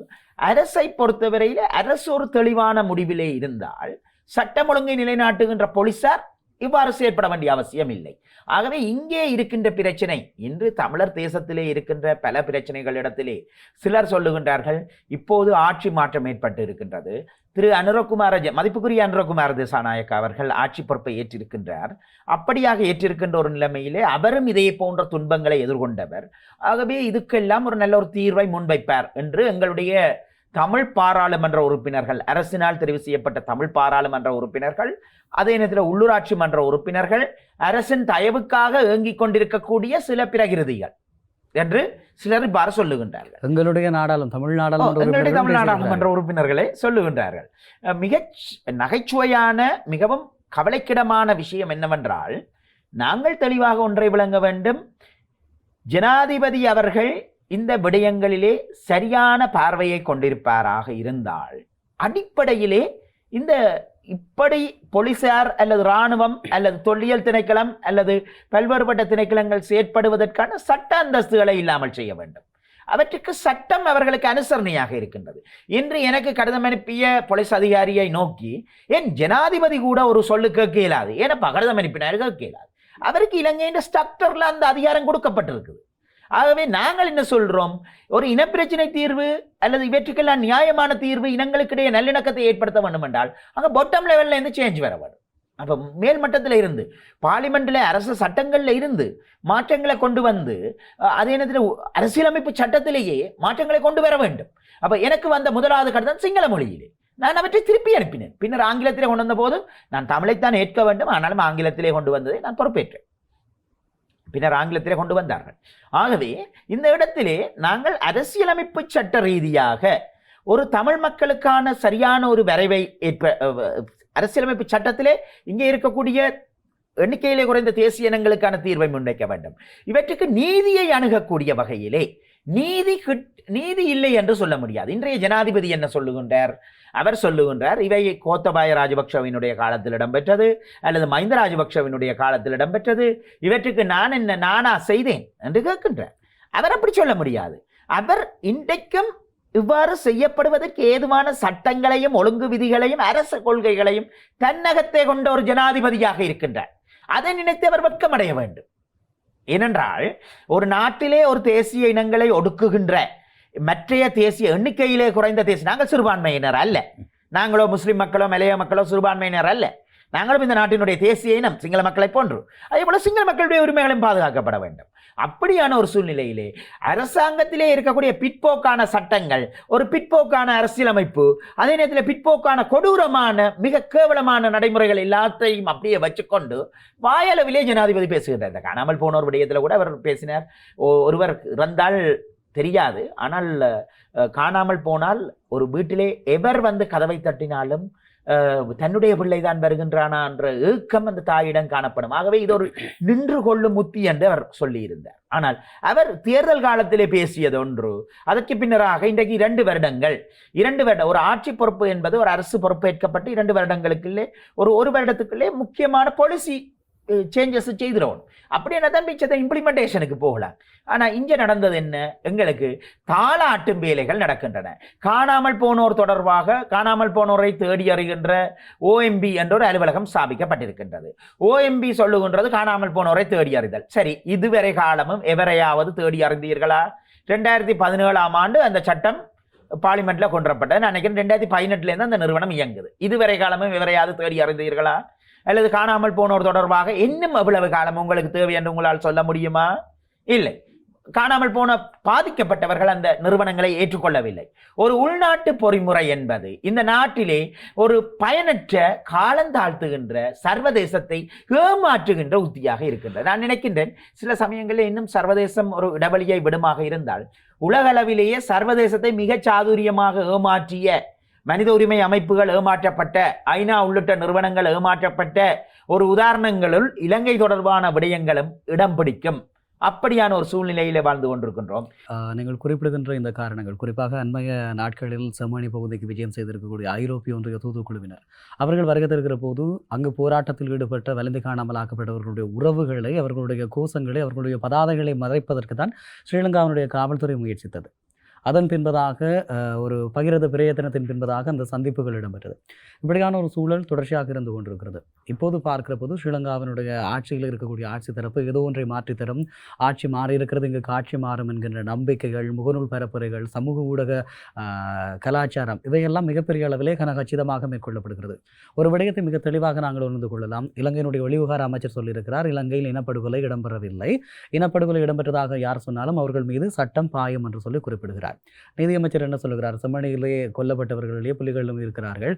அரசை பொறுத்தவரையிலே அரசு ஒரு தெளிவான முடிவிலே இருந்தால் சட்டம் ஒழுங்கை நிலைநாட்டுகின்ற போலீசார் இவ்வாறு செயற்பட வேண்டிய அவசியம் இல்லை. ஆகவே இங்கே இருக்கின்ற பிரச்சனை, இன்று தமிழர் தேசத்திலே இருக்கின்ற பல பிரச்சனைகளிடத்திலே சிலர் சொல்லுகின்றார்கள், இப்போது ஆட்சி மாற்றம் ஏற்பட்டு இருக்கின்றது. திரு மதிப்புக்குரிய அனுரகுமார திசாநாயக்க அவர்கள் ஆட்சி பொறுப்பை ஏற்றிருக்கின்றார். அப்படியாக ஏற்றிருக்கின்ற ஒரு நிலைமையிலே அவரும் இதே போன்ற துன்பங்களை எதிர்கொண்டவர். ஆகவே இதுக்கெல்லாம் ஒரு நல்ல ஒரு தீர்வை முன்வைப்பார் என்று எங்களுடைய தமிழ் பாராளுமன்ற உறுப்பினர்கள், அரசினால் தெரிவு செய்யப்பட்ட தமிழ் பாராளுமன்ற உறுப்பினர்கள், அதே நேரத்தில் உள்ளூராட்சி மன்ற உறுப்பினர்கள், அரசின் தயவுக்காக ஏங்கிக் கொண்டிருக்கக்கூடிய சில பிரகிருதிகள் என்று சிலர் இவ்வாறு சொல்லுகின்றார்கள். எங்களுடைய தமிழ் நாடாளுமன்ற உறுப்பினர்களே சொல்லுகின்றார்கள். மிக நகைச்சுவையான, மிகவும் கவலைக்கிடமான விஷயம் என்னவென்றால், நாங்கள் தெளிவாக ஒன்றை விளங்க வேண்டும். ஜனாதிபதி அவர்கள் இந்த விடயங்களிலே சரியான பார்வையை கொண்டிருப்பாராக இருந்தால் அடிப்படையிலே இந்த இப்படி போலீசார் அல்லது இராணுவம் அல்லது தொல்லியல் திணைக்களம் அல்லது பல்வேறுபட்ட திணைக்களங்கள் செயற்படுவதற்கான சட்ட அந்தஸ்துகளை இல்லாமல் செய்ய வேண்டும். அவற்றுக்கு சட்டம் அவர்களுக்கு அனுசரணையாக இருக்கின்றது. இன்று எனக்கு கடிதம் அனுப்பிய போலீஸ் அதிகாரியை நோக்கி என் ஜனாதிபதி கூட ஒரு சொல்லு கேட்க இயலாது, ஏன்னா கடிதம் அனுப்பினார் கேட்க இயலாது. அவருக்கு இலங்கையின் ஸ்ட்ரக்சர்ல அந்த அதிகாரம் கொடுக்கப்பட்டிருக்குது. ஆகவே நாங்கள் என்ன சொல்றோம், ஒரு இனப்பிரச்சனை தீர்வு அல்லது இவற்றுக்கெல்லாம் நியாயமான தீர்வு, இனங்களுக்கிடையே நல்லிணக்கத்தை ஏற்படுத்த வேண்டும் என்றால் அங்கே பாட்டம் லெவல்ல இருந்து சேஞ்ச் வர வேண்டும். அப்போ மேல் மட்டத்தில் இருந்து, பார்லிமெண்ட்ல அரசு சட்டங்கள்ல இருந்து மாற்றங்களை கொண்டு வந்து, அதே நேரத்தில் அரசியலமைப்பு சட்டத்திலேயே மாற்றங்களை கொண்டு வர வேண்டும். அப்ப எனக்கு வந்த முதலாவது கடிதம் சிங்கள மொழியிலே. நான் அவற்றை திருப்பி அனுப்பினேன். பின்னர் ஆங்கிலத்திலே கொண்டு வந்த போது நான் தமிழைத்தான் ஏற்க வேண்டும், ஆனாலும் ஆங்கிலத்திலே கொண்டு வந்ததை நான் பொறுப்பேற்றேன். பின்னர் ஆங்கிலத்திலே கொண்டு வந்தார்கள். ஆகவே இந்த இடத்திலே நாங்கள் அரசியலமைப்பு சட்ட ரீதியாக ஒரு தமிழ் மக்களுக்கான சரியான ஒரு வரைவை அரசியலமைப்பு சட்டத்திலே இங்கே இருக்கக்கூடிய எண்ணிக்கையிலே குறைந்த தேசிய இனங்களுக்கான தீர்வை முன்வைக்க வேண்டும். இவற்றுக்கு நீதியை அணுகக்கூடிய வகையிலே நீதி இல்லை என்று சொல்ல முடியாது. இன்றைய ஜனாதிபதி என்ன சொல்லுகின்றார்? அவர் சொல்லுகின்றார், இவை கோத்தபாய ராஜபக்ஷவினுடைய காலத்தில் இடம்பெற்றது அல்லது மஹிந்த ராஜபக்ஷவினுடைய காலத்தில் இடம்பெற்றது, இவற்றுக்கு நானா செய்தேன் என்று கேட்கின்றார். அவர் அப்படி சொல்ல முடியாது. அவர் இன்றைக்கும் இவ்வாறு செய்யப்படுவதற்கு ஏதுவான சட்டங்களையும் ஒழுங்கு விதிகளையும் அரசு கொள்கைகளையும் தன்னகத்தே கொண்ட ஒரு ஜனாதிபதியாக இருக்கின்றார். அதை நினைத்து அவர் வெட்கமடைய வேண்டும். ஏனென்றால் ஒரு நாட்டிலே ஒரு தேசிய இனங்களை ஒடுக்குகின்ற மற்றைய தேசிய எண்ணிக்கையிலே குறைந்த தேசிய, நாங்கள் சிறுபான்மையினர் அல்ல, நாங்களோ முஸ்லிம் மக்களோ மலைய மக்களோ சிறுபான்மையினர் அல்ல, நாங்களும் இந்த நாட்டினுடைய தேசிய இனம் சிங்கள மக்களை போன்று. அதே போல சிங்கள மக்களுடைய உரிமைகளும் பாதுகாக்கப்பட வேண்டும். அப்படியான ஒரு சூழ்நிலையிலே அரசாங்கத்திலே இருக்கக்கூடிய பிற்போக்கான சட்டங்கள், ஒரு பிற்போக்கான அரசியலமைப்பு, அதே நேரத்தில் பிற்போக்கான கொடூரமான மிக கேவலமான நடைமுறைகள் எல்லாத்தையும் அப்படியே வச்சுக்கொண்டு வாயளவிலே ஜனாதிபதி பேசுகின்றார். இந்த காணாமல் போனோர் விடயத்தில் கூட அவர் பேசினார். ஒருவர் இறந்தால் தெரியாது, ஆனால் காணாமல் போனால் ஒரு வீட்டிலே எவர் வந்து கதவை தட்டினாலும் தன்னுடைய பிள்ளைதான் வருகின்றானா என்ற ஏக்கம் அந்த தாயிடம் காணப்படும். ஆகவே இது ஒரு நின்று கொள்ளும் முத்தி என்று அவர் சொல்லியிருந்தார். ஆனால் அவர் தேர்தல் காலத்திலே பேசியது ஒன்று, அதற்கு பின்னராக இன்றைக்கு 2 வருடங்கள் ஒரு ஆட்சி பொறுப்பு என்பது ஒரு அரசு பொறுப்பேற்கப்பட்டு 2 வருடங்களுக்குள்ளே ஒரு வருடத்துக்குள்ளே முக்கியமான பாலிசி சேஞ்சஸ் செய்திடும். அப்படி என்ன தான் மிச்சத்தை இம்ப்ளிமெண்டேஷனுக்கு போகலாம். ஆனால் இங்கே நடந்தது என்ன? எங்களுக்கு தாளாட்டும் வேலைகள் நடக்கின்றன. காணாமல் போனோர் தொடர்பாக காணாமல் போனோரை தேடி அறிகின்ற OMB என்ற ஒரு அலுவலகம் ஸ்தாபிக்கப்பட்டிருக்கின்றது. OMB சொல்லுகின்றது காணாமல் போனோரை தேடி அறிதல். சரி, இதுவரை காலமும் எவரையாவது தேடி அறிந்தீர்களா? 2017ஆம் ஆண்டு அந்த சட்டம் பார்லிமெண்ட்ல கொண்டுவரப்பட்டது. நான் நினைக்கிறேன் 2018 அந்த நிறுவனம் இயங்குது. இதுவரை காலமும் எவரையாவது தேடி அறிந்தீர்களா? அல்லது காணாமல் போனோர் தொடர்பாக இன்னும் எவ்வளவு காலம் உங்களுக்கு தேவை என்று உங்களால் சொல்ல முடியுமா? இல்லை. காணாமல் போன பாதிக்கப்பட்டவர்கள் அந்த நிறுவனங்களை ஏற்றுக்கொள்ளவில்லை. ஒரு உள்நாட்டு பொறிமுறை என்பது இந்த நாட்டிலே ஒரு பயனற்ற காலந்தாழ்த்துகின்ற சர்வதேசத்தை ஏமாற்றுகின்ற உத்தியாக இருக்கின்றது. நான் நினைக்கின்றேன் சில சமயங்களில் இன்னும் சர்வதேசம் ஒரு இடைவெளியை விடுமாக இருந்தால் உலகளவிலேயே சர்வதேசத்தை மிக சாதுரியமாக ஏமாற்றிய மனித உரிமை அமைப்புகள் ஏமாற்றப்பட்ட, ஐநா உள்ளிட்ட நிறுவனங்கள் ஏமாற்றப்பட்ட ஒரு உதாரணங்களுள் இலங்கை தொடர்பான விடயங்களும் இடம் பிடிக்கும். அப்படியான ஒரு சூழ்நிலையிலே வாழ்ந்து கொண்டிருக்கின்றோம். நீங்கள் குறிப்பிடுகின்ற இந்த காரணங்கள், குறிப்பாக அண்மைய நாட்களில் செம்மணி பகுதிக்கு விஜயம் செய்திருக்கக்கூடிய ஐரோப்பிய ஒன்றிய தூதுக்குழுவினர் அவர்கள் வருகை தருகிற போது அங்கு போராட்டத்தில் ஈடுபட்ட வலிந்து காணாமல் ஆக்கப்பட்டவர்களுடைய உறவுகளை, அவர்களுடைய கோஷங்களை, அவர்களுடைய பதாதைகளை மறைப்பதற்கு தான் ஸ்ரீலங்காவினுடைய காவல்துறை முயற்சித்தது. அதன் பின்பதாக ஒரு பகிரத பிரயத்தனத்தின் பின்பதாக அந்த சந்திப்புகள் இடம்பெற்றது. இப்படியான ஒரு சூழல் தொடர்ச்சியாக இருந்து கொண்டிருக்கிறது. இப்போது பார்க்கிற போது ஸ்ரீலங்காவினுடைய ஆட்சியில் இருக்கக்கூடிய ஆட்சி தரப்பு ஏதோ ஒன்றை மாற்றித்தரும், ஆட்சி மாறி இருக்கிறது, இங்கு காட்சி மாறும் என்கின்ற நம்பிக்கைகள், முகநூல் பரப்புரைகள், சமூக ஊடக கலாச்சாரம், இவையெல்லாம் மிகப்பெரிய அளவிலே கச்சிதமாக மேற்கொள்ளப்படுகிறது. ஒரு விடயத்தை மிக தெளிவாக நாங்கள் உணர்ந்து கொள்ளலாம். இலங்கையினுடைய வெளிவிவகார அமைச்சர் சொல்லியிருக்கிறார், இலங்கையில் இனப்படுகொலை இடம்பெறவில்லை, இனப்படுகொலை இடம்பெற்றதாக யார் சொன்னாலும் அவர்கள் மீது சட்டம் பாயும் என்று சொல்லி குறிப்பிடுகிறார். நீதியமைச்சர் என்ன சொல்லுகிறார்? செம்மணியிலே கொல்லப்பட்டவர்களிலேயே புலிகளும் இருக்கிறார்கள்,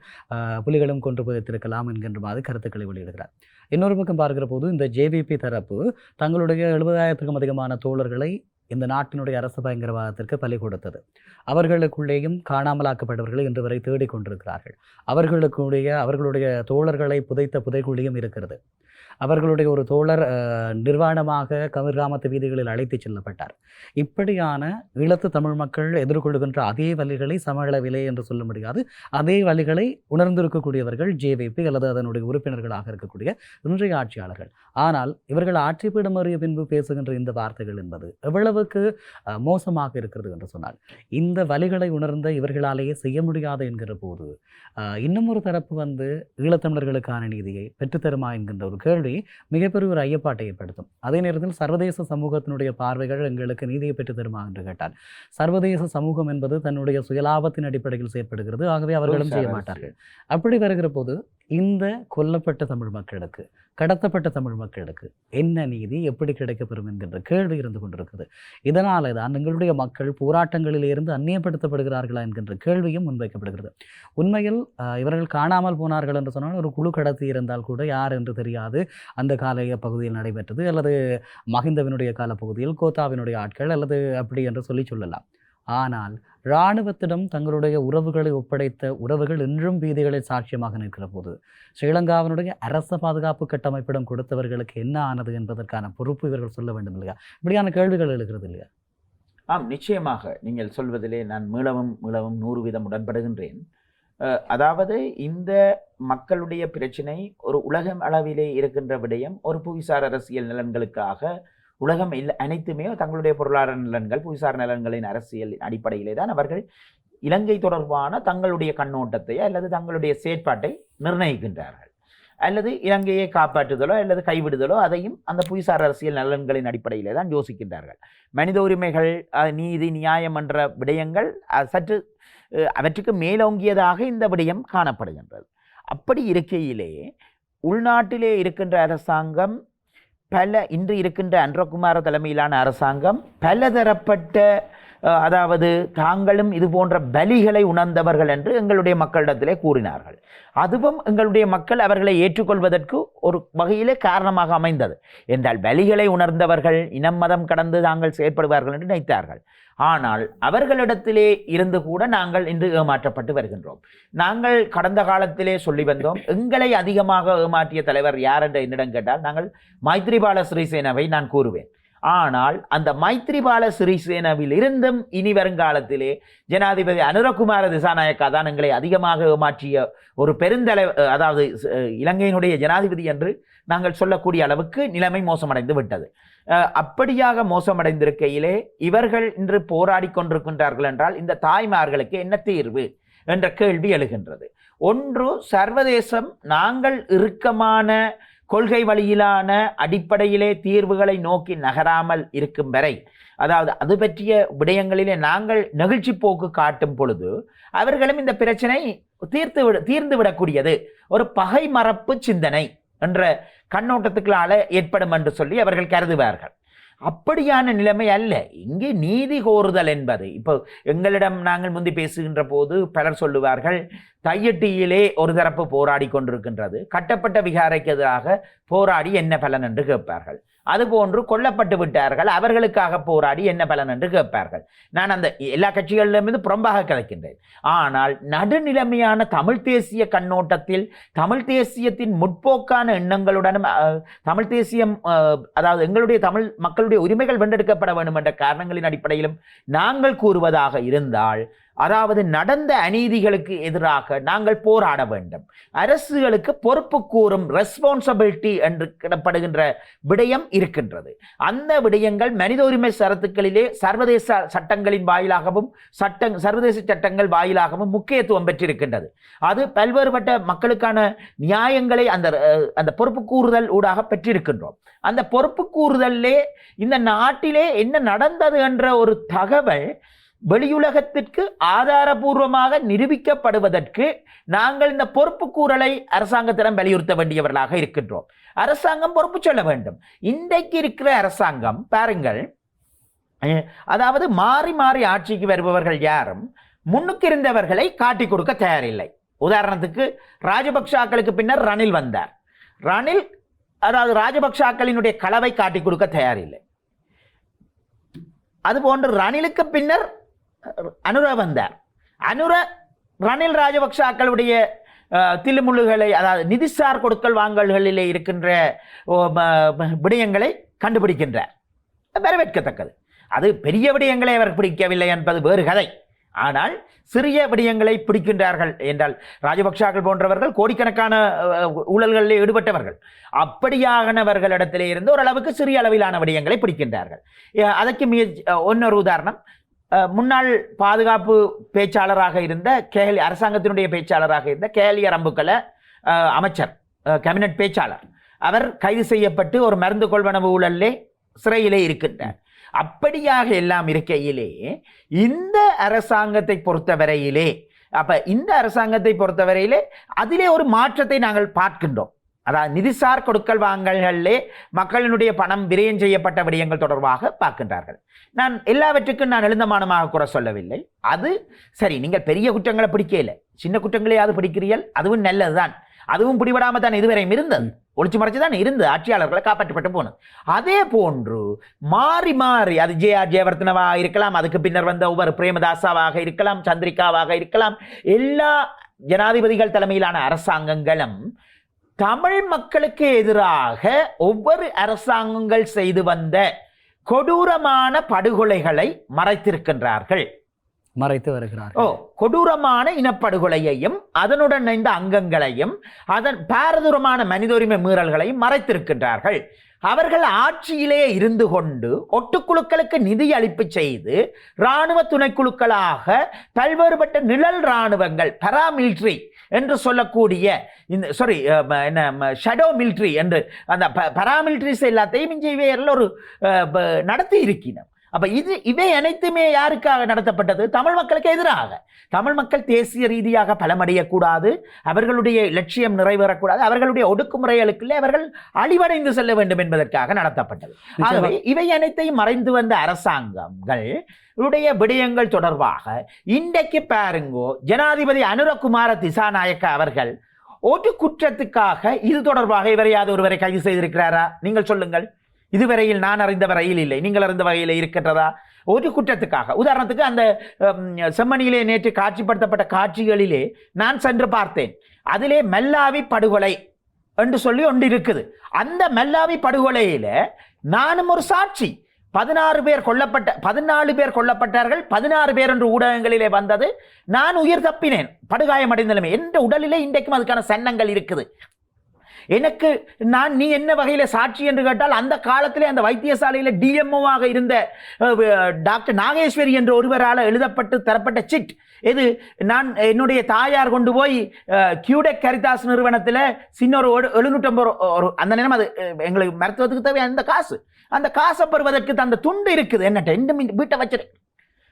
புலிகளும் கொன்று புதைத்திருக்கலாம் என்கின்ற மாதிரி கருத்துக்களை வெளியிடுகிறார். இன்னொரு பக்கம் பார்க்கிற போது இந்த JVP தரப்பு தங்களுடைய 70,000க்கும் அதிகமான தோழர்களை இந்த நாட்டினுடைய அரசு பயங்கரவாதத்திற்கு பலி கொடுத்தது. அவர்களுக்குள்ளேயும் காணாமலாக்கப்பட்டவர்களை இன்று வரை தேடிக்கொண்டிருக்கிறார்கள். அவர்களுடைய தோழர்களை புதைத்த புதைக்குழியும் இருக்கிறது. அவர்களுடைய ஒரு தோழர் நிர்வாணமாக கதிர்காமத்து வீதிகளில் அழைத்து செல்லப்பட்டார். இப்படியான ஈழத்து தமிழ் மக்கள் எதிர்கொள்கின்ற அதே வழிகளை சமளவில்லை என்று சொல்ல முடியாது. அதே வழிகளை உணர்ந்திருக்கக்கூடியவர்கள் JVP அல்லது அதனுடைய உறுப்பினர்களாக இருக்கக்கூடிய இன்றைய ஆட்சியாளர்கள். ஆனால் இவர்கள் ஆட்சி பீடமறிய பின்பு பேசுகின்ற இந்த வார்த்தைகள் என்பது எவ்வளவுக்கு மோசமாக இருக்கிறது என்று சொன்னால், இந்த வழிகளை உணர்ந்த இவர்களாலேயே செய்ய முடியாது என்கிற போது இன்னும் ஒரு தரப்பு வந்து ஈழத்தமிழர்களுக்கான நீதியை பெற்றுத்தருமா என்கின்ற ஒரு கேள்வி மிகப்பெரிய ஒரு ஐயப்பாட்டை ஏற்படுத்தும். அதே நேரத்தில் சர்வதேச சமூகத்தினுடைய பார்வைகள் எங்களுக்கு நீதியை பெற்று தருமா என்று கேட்டால், சர்வதேச சமூகம் என்பது தன்னுடைய சுயலாபத்தின் அடிப்படையில் செயற்படுகிறது. ஆகவே அவர்களும் செய்ய மாட்டார்கள். அப்படி வருகிற போது இந்த கொல்லப்பட்ட தமிழ் மக்களுக்கு, கடத்தப்பட்ட தமிழ் மக்களுக்கு என்ன நீதி எப்படி கிடைக்கப்பெறும் என்கின்ற கேள்வி இருந்து கொண்டிருக்குது. இதனால தான் எங்களுடைய மக்கள் போராட்டங்களிலிருந்து அந்நியப்படுத்தப்படுகிறார்களா என்கின்ற கேள்வியும் முன்வைக்கப்படுகிறது. உண்மையில் இவர்கள் காணாமல் போனார்கள் என்று சொன்னால் ஒரு குழு கடத்தி இருந்தால் கூட யார் என்று தெரியாது. அந்த கால பகுதியில் நடைபெற்றது அல்லது மஹிந்தவினுடைய காலப்பகுதியில் கோத்தாவினுடைய ஆட்கள் அல்லது அப்படி என்று சொல்லலாம். ஆனால் இராணுவத்திடம் தங்களுடைய உறவுகளை ஒப்படைத்த உறவுகள் இன்றும் வீதிகளில் சாட்சியமாக நிற்கிற போது ஸ்ரீலங்காவினுடைய அரச பாதுகாப்பு கட்டமைப்பிடம் கொடுத்தவர்களுக்கு என்ன ஆனது என்பதற்கான பொறுப்பு இவர்கள் சொல்ல வேண்டும் இல்லையா? இப்படியான கேள்விகள் எழுகிறது இல்லையா? ஆம், நிச்சயமாக நீங்கள் சொல்வதிலே நான் மீளவும் 100% உடன்படுகின்றேன். அதாவது இந்த மக்களுடைய பிரச்சினை ஒரு உலகம் அளவிலே இருக்கின்ற விடயம் ஒரு புவிசார் அரசியல் நலன்களுக்காக உலகம் அனைத்துமே தங்களுடைய பொருளாதார நலன்கள், புவிசார் நலன்களின் அரசியல் அடிப்படையிலே தான் அவர்கள் இலங்கை தொடர்பான தங்களுடைய கண்ணோட்டத்தை அல்லது தங்களுடைய செயற்பாட்டை நிர்ணயிக்கின்றார்கள். அல்லது இலங்கையை காப்பாற்றுதலோ அல்லது கைவிடுதலோ அதையும் அந்த புவிசார் அரசியல் நலன்களின் அடிப்படையிலே தான் யோசிக்கின்றார்கள். மனித உரிமைகள், நீதி, நியாயம் என்ற விடயங்கள் சற்று அவற்றுக்கு மேலோங்கியதாக இந்த விடயம் காணப்படுகின்றது. அப்படி இருக்கையிலே உள்நாட்டிலே இருக்கின்ற அரசாங்கம் இன்று இருக்கின்ற அன்றகுமார தலைமையிலான அரசாங்கம் பலதரப்பட்ட அதாவது தாங்களும் இது போன்ற பலிகளை உணர்ந்தவர்கள் என்று எங்களுடைய மக்களிடத்திலே கூறினார்கள். அதுவும் எங்களுடைய மக்கள் அவர்களை ஏற்றுக்கொள்வதற்கு ஒரு வகையிலே காரணமாக அமைந்தது. என்றால் பலிகளை உணர்ந்தவர்கள் இனம் மதம் கடந்து தாங்கள் செயற்படுவார்கள் என்று நினைத்தார்கள். ஆனால் அவர்களிடத்திலே இருந்து கூட நாங்கள் இன்று ஏமாற்றப்பட்டு வருகின்றோம். நாங்கள் கடந்த காலத்திலே சொல்லி வந்தோம், எங்களை அதிகமாக ஏமாற்றிய தலைவர் யார் என்று என்னிடம் கேட்டால் நாங்கள் மைத்ரிபால சிறிசேனவை நான் கூறுவேன். ஆனால் அந்த மைத்ரிபால சிறிசேனவில் இருந்தும் இனி வருங்காலத்திலே ஜனாதிபதி அனுரகுமார திசாநாயக்கா தான் எங்களை அதிகமாக ஏமாற்றிய ஒரு பெருந்தலைவர், அதாவது இலங்கையினுடைய ஜனாதிபதி என்று நாங்கள் சொல்லக்கூடிய அளவுக்கு நிலைமை மோசமடைந்து விட்டது. அப்படியாக மோசமடைந்திருக்கையிலே இவர்கள் இன்று போராடி கொண்டிருக்கின்றார்கள் என்றால் இந்த தாய்மார்களுக்கு என்ன தீர்வு என்ற கேள்வி எழுகின்றது. ஒன்று, சர்வதேசம் நாங்கள் இறுக்கமான கொள்கை வழியிலான அடிப்படையிலே தீர்வுகளை நோக்கி நகராமல் இருக்கும் வரை, அதாவது அது பற்றிய விடயங்களிலே நாங்கள் நெகிழ்ச்சி போக்கு காட்டும் பொழுது அவர்களும் இந்த பிரச்சனை தீர்ந்து விடக்கூடியது ஒரு பகை மரப்பு சிந்தனை என்ற கண்ணோட்டத்துக்களால ஏற்படும் என்று சொல்லி அவர்கள் கருதுவார்கள். அப்படியான நிலைமை அல்ல. இங்கே நீதி கோருதல் என்பது, இப்போ எங்களிடம் நாங்கள் முந்தி பேசுகின்ற போது பலர் சொல்லுவார்கள், தையட்டியிலே ஒரு தரப்பு போராடி கொண்டிருக்கின்றது, கட்டப்பட்ட விகாரைக்கு எதிராக போராடி என்ன பலன் என்று கேட்பார்கள். அதுபோன்று கொல்லப்பட்டு விட்டார்கள், அவர்களுக்காக போராடி என்ன பலன் என்று கேட்பார்கள். நான் அந்த எல்லா கட்சிகளிலிருந்து புறம்பாக கதைக்கின்றேன். ஆனால் நடுநிலைமையான தமிழ் தேசிய கண்ணோட்டத்தில் தமிழ் தேசியத்தின் முற்போக்கான எண்ணங்களுடனும் தமிழ் தேசியம், அதாவது எங்களுடைய தமிழ் மக்களுடைய உரிமைகள் வென்றெடுக்கப்பட வேண்டும் என்ற காரணங்களின் அடிப்படையிலும் நாங்கள் கூறுவதாக இருந்தால், அதாவது நடந்த அநீதிகளுக்கு எதிராக நாங்கள் போராட வேண்டும். அரசுகளுக்கு பொறுப்பு கூறும் ரெஸ்பான்சிபிலிட்டி என்று கிடப்படுகின்ற விடயம் இருக்கின்றது. அந்த விடயங்கள் மனித உரிமை சரத்துக்களிலே சர்வதேச சட்டங்களின் வாயிலாகவும் சர்வதேச சட்டங்கள் வாயிலாகவும் முக்கியத்துவம் பெற்றிருக்கின்றது. அது பல்வேறுபட்ட மக்களுக்கான நியாயங்களை அந்த பொறுப்பு கூறுதல் ஊடாக பெற்றிருக்கின்றோம். அந்த பொறுப்பு கூறுதலே இந்த நாட்டிலே என்ன நடந்தது என்ற ஒரு தகவல் வெளியுலகத்திற்கு ஆதாரபூர்வமாக நிரூபிக்கப்படுவதற்கு நாங்கள் இந்த பொறுப்பு கூறலை அரசாங்கத்திடம் வலியுறுத்த வேண்டியவர்களாக இருக்கின்றோம். அரசாங்கம் பொறுப்பு சொல்ல வேண்டும். இன்றைக்கு இருக்கிற அரசாங்கம் பாருங்கள், அதாவது மாறி மாறி ஆட்சிக்கு வருபவர்கள் யாரும் முன்னுக்கு இருந்தவர்களை காட்டி கொடுக்க தயாரில்லை. உதாரணத்துக்கு ராஜபக்ஷாக்களுக்கு பின்னர் ரணில் வந்தார். ரணில் அதாவது ராஜபக்ஷாக்களினுடைய களவை காட்டி கொடுக்க தயாரில்லை. அதுபோன்று ரணிலுக்கு பின்னர் அனுர வந்தார். ரணில் ராஜபக்ஷாக்களுடைய தில்லுமுள்ளுகளை, அதாவது நிதிசார் கொடுக்கல் வாங்கல்களிலே இருக்கின்ற விடயங்களை கண்டுபிடிக்கின்றார். வரவேற்கத்தக்கது. அது பெரிய விடயங்களை அவர் பிடிக்கவில்லை என்பது வேறு கதை. ஆனால் சிறிய விடயங்களை பிடிக்கின்றார்கள் என்றால் ராஜபக்ஷாக்கள் போன்றவர்கள் கோடிக்கணக்கான ஊழல்களில் ஈடுபட்டவர்கள். அப்படியானவர்களிடத்திலே இருந்து ஓரளவுக்கு சிறிய அளவிலான விடயங்களை பிடிக்கின்றார்கள். அதற்கு இன்னொரு உதாரணம், முன்னாள் பாதுகாப்பு பேச்சாளராக இருந்த அரசாங்கத்தினுடைய பேச்சாளராக இருந்த கேலிய ரம்புக்கல அமைச்சர், கேபினட் பேச்சாளர், அவர் கைது செய்யப்பட்டு ஒரு மருந்து கொள்வனவு ஊழலிலே சிறையிலே இருக்கின்றார். அப்படியாக எல்லாம் இருக்கையிலே இந்த அரசாங்கத்தை பொறுத்தவரையிலே அப்ப இந்த அரசாங்கத்தை பொறுத்தவரையிலே அதிலே ஒரு மாற்றத்தை நாங்கள் பார்க்கின்றோம். அதாவது நிதிசார் கொடுக்கல் வாங்கல்களிலே மக்களினுடைய பணம் விரயம் செய்யப்பட்ட விடயங்கள் தொடர்பாக பார்க்கின்றார்கள். நான் எல்லாவற்றுக்கும் நான் எழுந்தமானமாக கூற சொல்லவில்லை. அது சரி, நீங்கள் பெரிய குற்றங்களை பிடிக்கல, சின்ன குற்றங்களையாவது பிடிக்கிறீர்கள், அதுவும் நல்லதுதான். அதுவும் பிடிபடாம தான் இதுவரையும் இருந்தது, ஒளிச்சு மறைச்சு தான் இருந்து ஆட்சியாளர்களை காப்பாற்றப்பட்டு போனது. அதே போன்று மாறி மாறி அது ஜே.ஆர். ஜெயவர்தனவாக இருக்கலாம், அதுக்கு பின்னர் வந்த ஒவ்வொரு பிரேமதாசாவாக இருக்கலாம், சந்திரிகாவாக இருக்கலாம், எல்லா ஜனாதிபதிகள் தலைமையிலான அரசாங்கங்களும் தமிழ் மக்களுக்கு எதிராக ஒவ்வொரு அரசாங்கங்கள் செய்து வந்த கொடூரமான படுகொலைகளை மறைத்திருக்கின்றார்கள், மறைத்து வருகிறார். கொடூரமான இனப்படுகொலையையும் அதனுடன் இணைந்த அங்கங்களையும் அதன் பாரதூரமான மனித உரிமை மீறல்களையும் மறைத்திருக்கின்றார்கள். அவர்கள் ஆட்சியிலே இருந்து கொண்டு ஒட்டுக்குழுக்களுக்கு நிதி அளிப்பு செய்து இராணுவ துணைக்குழுக்களாக பல்வேறுபட்ட நிழல் இராணுவங்கள் பராமிலிட்ரி என்று சொல்லக்கூடிய இந்த ஷடோ மிலிட்ரி என்று அந்த பராமிலிட்ரிஸ் எல்லாத்தையும் இவையெல்லாம் ஒரு நடத்தி இருக்கிறோம். அப்ப இவை அனைத்துமே யாருக்காக நடத்தப்பட்டது? தமிழ் மக்களுக்கு எதிராக. தமிழ் மக்கள் தேசிய ரீதியாக பலமடையக்கூடாது, அவர்களுடைய லட்சியம் நிறைவேறக்கூடாது, அவர்களுடைய ஒடுக்குமுறைகளுக்குள்ளே அவர்கள் அழிவடைந்து செல்ல வேண்டும் என்பதற்காக நடத்தப்பட்டது. ஆகவே இவை அனைத்தையும் மறைந்து வந்த அரசாங்கங்கள் விடயங்கள் தொடர்பாக இன்றைக்கு பாருங்கோ, ஜனாதிபதி அனுரகுமார திசாநாயக்க அவர்கள் ஒரு குற்றத்துக்காக இது தொடர்பாக இவரையாவது ஒருவரை கைது செய்திருக்கிறாரா? நீங்கள் சொல்லுங்கள். இதுவரையில் நான் அறிந்த வரையில் இல்லை, நீங்கள் அறிந்த வகையில் இருக்கின்றதா? ஒரு குற்றத்துக்காக, உதாரணத்துக்கு அந்த செம்மணியிலே நேற்று காட்சிப்படுத்தப்பட்ட காட்சிகளிலே நான் சென்று பார்த்தேன். அதிலே மெல்லாவி படுகொலை என்று சொல்லி ஒன்று இருக்குது. அந்த மெல்லாவி படுகொலையில நானும் ஒரு சாட்சி. 14 பேர் கொல்லப்பட்டார்கள், 16 பேர் என்று ஊடகங்களிலே வந்தது. நான் உயிர் தப்பினேன், படுகாயமடைந்த நிலைமை. என்ற உடலிலே இன்றைக்கும் அதுக்கான சன்னங்கள் இருக்குது. எனக்கு நீ என்ன வகையில சாட்சி என்று கேட்டால், அந்த காலத்திலே அந்த வைத்தியசாலையில் டிஎம்ஓவாக இருந்த டாக்டர் நாகேஸ்வரி என்ற ஒருவரால் எழுதப்பட்டு தரப்பட்ட சிட் இது. நான் என்னுடைய தாயார் கொண்டு போய் கியூடெக் கரிதாஸ் நிறுவனத்தில் சின்ன ஒரு 750 அந்த நேரம் அது எங்களுக்கு மருத்துவத்துக்கு தேவை அந்த காசை பெறுவதற்கு அந்த துண்டு இருக்குது என்னட்ட, இந்த வீட்டை வச்சிரு.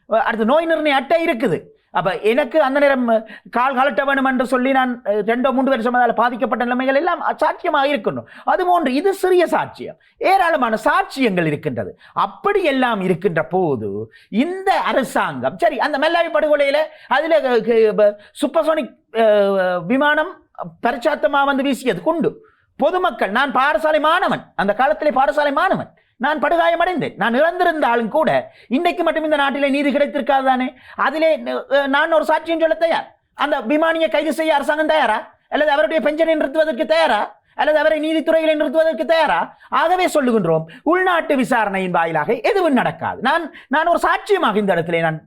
அடுத்து நோய் நிர்ணய அட்டை இருக்குது. அப்ப எனக்கு அந்த நேரம் கால் கலட்ட வேணும் என்று சொல்லி நான் 2-3 வருஷம் பாதிக்கப்பட்ட நிலைமைகள் எல்லாம் சாட்சியமாக இருக்கணும். அதுபோன்று இது சிறிய சாட்சியம், ஏராளமான சாட்சியங்கள் இருக்கின்றது. அப்படி எல்லாம் இருக்கின்ற போது இந்த அரசாங்கம் சரி, அந்த மெல்லாவி படுகொலையில அதுல சூப்பர்சோனிக் விமானம் பரிச்சாத்தமா வந்து வீசியது கொண்டு பொதுமக்கள், நான் பாடசாலை மாணவன், அந்த காலத்திலே பாடசாலை மாணவன், நான் படுகாயமடைந்தேன். நான் இழந்திருந்தாலும் கூட இன்றைக்கு மட்டும் இந்த நாட்டிலே நீதி கிடைத்திருக்காது தானே? அதிலே நான் ஒரு சாட்சியம் சொல்ல தயார். அந்த விமானியை கைது செய்ய அரசாங்கம் தயாரா? அல்லது அவருடைய பென்ஷனை நிறுத்துவதற்கு தயாரா? அல்லது அவரை நீதித்துறைகளை நிறுத்துவதற்கு தயாரா? ஆகவே சொல்லுகின்றோம், உள்நாட்டு விசாரணையின் வாயிலாக எதுவும் நடக்காது. நான் ஒரு சாட்சியமாக இந்த இடத்திலே நான்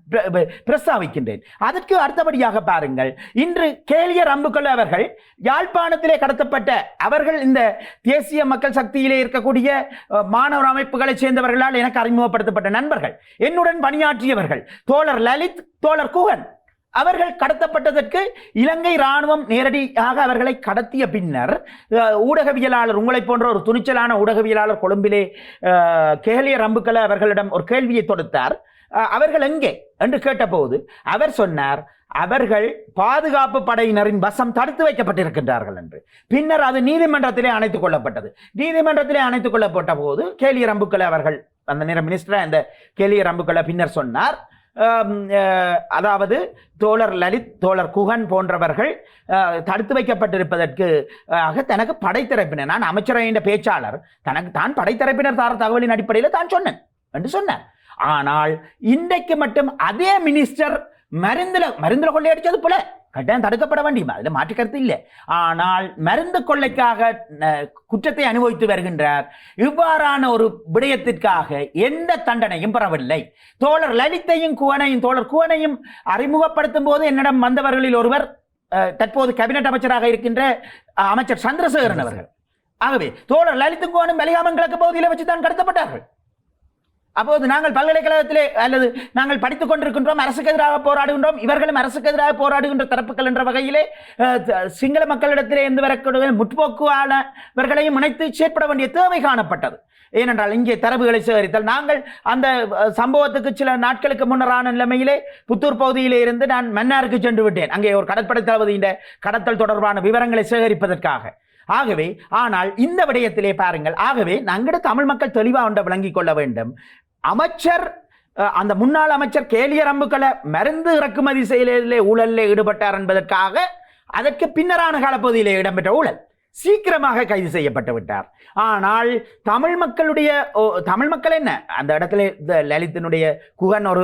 பிரஸ்தாவிக்கின்றேன். அதற்கு அடுத்தபடியாக பாருங்கள், இன்று கேலியர் அம்புக்கொள்ள அவர்கள் யாழ்ப்பாணத்திலே கடத்தப்பட்ட அவர்கள் இந்த தேசிய மக்கள் சக்தியிலே இருக்கக்கூடிய மாணவர் அமைப்புகளை சேர்ந்தவர்களால் எனக்கு அறிமுகப்படுத்தப்பட்ட நண்பர்கள், என்னுடன் பணியாற்றியவர்கள், தோழர் லலித், தோழர் குகன், அவர்கள் கடத்தப்பட்டதற்கு இலங்கை இராணுவம் நேரடியாக அவர்களை கடத்திய பின்னர் ஊடகவியலாளர், உங்களை போன்ற ஒரு துணிச்சலான ஊடகவியலாளர் கொழும்பிலே கேலியர் அம்புக்கல அவர்களிடம் ஒரு கேள்வியை தொடுத்தார். அவர்கள் எங்கே என்று கேட்டபோது அவர் சொன்னார், அவர்கள் பாதுகாப்பு படையினரின் வசம் தடுத்து வைக்கப்பட்டிருக்கின்றார்கள் என்று. பின்னர் அது நீதிமன்றத்திலே அணைத்துக் கொள்ளப்பட்டது. நீதிமன்றத்திலே அணைத்துக் கொள்ளப்பட்ட போது கேலியர் அம்புக்கல அவர்கள், அந்த நேரம் மினிஸ்டர் அந்த கேலியர் அம்புக்கல பின்னர் சொன்னார், அதாவது தோழர் லலித், தோழர் குகன் போன்றவர்கள் தடுத்து வைக்கப்பட்டிருப்பதற்கு தனக்கு படைத்தரப்பினர், நான் அமைச்சரவையின் பேச்சாளர், தனக்கு தான் படைத்தரப்பினர் தார தகவலின் அடிப்படையில் தான் சொன்னேன் என்று சொன்னார். ஆனால் இன்றைக்கு மட்டும் அதே மினிஸ்டர் மருந்துல கொள்ளையடிச்சது போல கட்டாயம் தடுக்கப்பட வேண்டியமா, அதில் மாற்று கருத்து இல்லை. ஆனால் மருந்து கொள்ளைக்காக குற்றத்தை அனுபவித்து வருகின்றார். இவ்வாறான ஒரு விடயத்திற்காக எந்த தண்டனையும் பெறவில்லை. தோழர் லலித்தையும் தோழர் குவனையும் அறிமுகப்படுத்தும் போது என்னிடம் வந்தவர்களில் ஒருவர் தற்போது கேபினட் அமைச்சராக இருக்கின்ற அமைச்சர் சந்திரசேகரன் அவர்கள். ஆகவே தோழர் லலித்தும் குவனும் வெளியாமன் கிழக்கு பகுதியில் வச்சுதான் கடத்தப்பட்டார்கள். அப்போது நாங்கள் பல்கலைக்கழகத்திலே அல்லது நாங்கள் படித்துக் கொண்டிருக்கின்றோம், அரசுக்கு எதிராக போராடுகின்றோம், இவர்களும் அரசுக்கு எதிராக போராடுகின்ற தரப்புகள் என்ற வகையிலே சிங்கள மக்களிடத்திலே இருந்து வரக்கூடிய முற்போக்குவானவர்களையும் இணைத்து செயற்பட வேண்டிய தேவை காணப்பட்டது. ஏனென்றால் இங்கே தரவுகளை சேகரித்தல், நாங்கள் அந்த சம்பவத்துக்கு சில நாட்களுக்கு முன்னரான நிலைமையிலே புத்தூர் பகுதியிலே இருந்து நான் மன்னாருக்கு சென்று விட்டேன், அங்கே ஒரு கடற்படை தளபதியின் கடத்தல் தொடர்பான விவரங்களை சேகரிப்பதற்காக. ஆகவே ஆனால் இந்த விடயத்திலே பாருங்கள், ஆகவே நாங்கள் தமிழ் மக்கள் தெளிவாக ஒன்றை விளங்கிக் கொள்ள வேண்டும். அமைச்சர், அந்த முன்னாள் அமைச்சர் கேலியர் அம்புக்களை மருந்து இறக்குமதி செயலிலே ஊழலில் ஈடுபட்டார் என்பதற்காக அதற்கு பின்னரான காலப்பகுதியிலே இடம்பெற்ற ஊழல் சீக்கிரமாக கைது செய்யப்பட்டு விட்டார். ஆனால் தமிழ் மக்கள் என்ன, அந்த இடத்துல லலித்தினுடைய குகன் ஒரு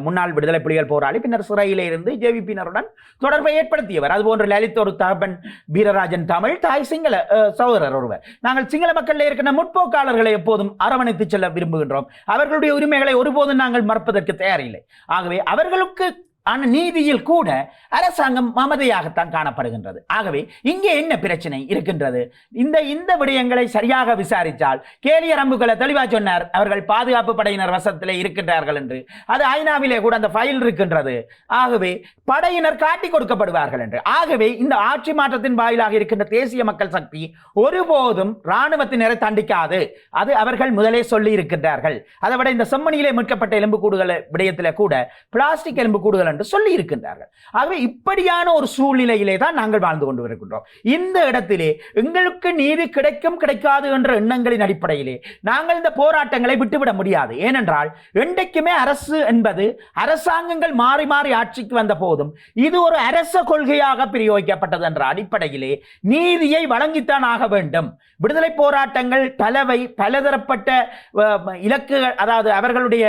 முன்னாள் விடுதலை புலிகள் போராளி, பின்னர் சிறையிலே இருந்து ஜேவிபியினருடன் தொடர்பை ஏற்படுத்தியவர். அதுபோன்று லலித் ஒரு தகப்பன் வீரராஜன் தமிழ், தாய் சிங்கள சகோதரர் ஒருவர். நாங்கள் சிங்கள மக்களில் இருக்கிற முற்போக்காளர்களை எப்போதும் அரவணைத்து செல்ல விரும்புகின்றோம். அவர்களுடைய உரிமைகளை ஒருபோதும் நாங்கள் மறுப்பதற்கு தயாரில்லை. ஆகவே அவர்களுக்கு நீதியில் கூட அரசாங்கம் மமதையாகத்தான் காணப்படுகின்றது. ஆகவே இங்கே என்ன பிரச்சனை இருக்கின்றது? இந்த விடயங்களை சரியாக விசாரித்தால், கேலியர் அம்புகளை தெளிவாக சொன்னார், அவர்கள் பாதுகாப்பு படையினர் வசத்திலே இருக்கின்றார்கள் என்று. அது ஐநாவிலே கூட அந்த ஃபைல் இருக்கின்றது. ஆகவே படையினர் காட்டி கொடுக்கப்படுவார்கள் என்று. ஆகவே இந்த ஆட்சி மாற்றத்தின் வாயிலாக இருக்கின்ற தேசிய மக்கள் சக்தி ஒருபோதும் இராணுவத்தினரை தண்டிக்காது. அது அவர்கள் முதலே சொல்லி இருக்கின்றார்கள். அதை விட இந்த செம்மணியிலே மீட்கப்பட்ட எலும்புக்கூடுகள் விடயத்திலே கூட பிளாஸ்டிக் எலும்புக்கூடுகள் சொல்லி இருக்கின்றார்கள். ஆகவே இப்படியான ஒரு சூழ்நிலையிலே தான் நாங்கள் வாழ்ந்து கொண்டு வருகின்றோம். இந்த இடத்திலே எங்களுக்கு நீதி கிடைக்கும் கிடைக்காது என்ற எண்ணங்களின் அடிப்படையிலே நாங்கள் இந்த போராட்டங்களை விட்டுவிட முடியாது. ஏனென்றால் என்றைக்குமே அரசு என்பது, அரசாங்கங்கள் மாறி மாறி ஆட்சிக்கு வந்த போதும் இது ஒரு அரச கொள்கையாக பிரயோகிக்கப்பட்டது என்ற அடிப்படையிலே நீதியை வழங்கித்தான் ஆக வேண்டும். விடுதலை போராட்டங்கள் பலவை, பலதரப்பட்ட இலக்குகள், அதாவது அவர்களுடைய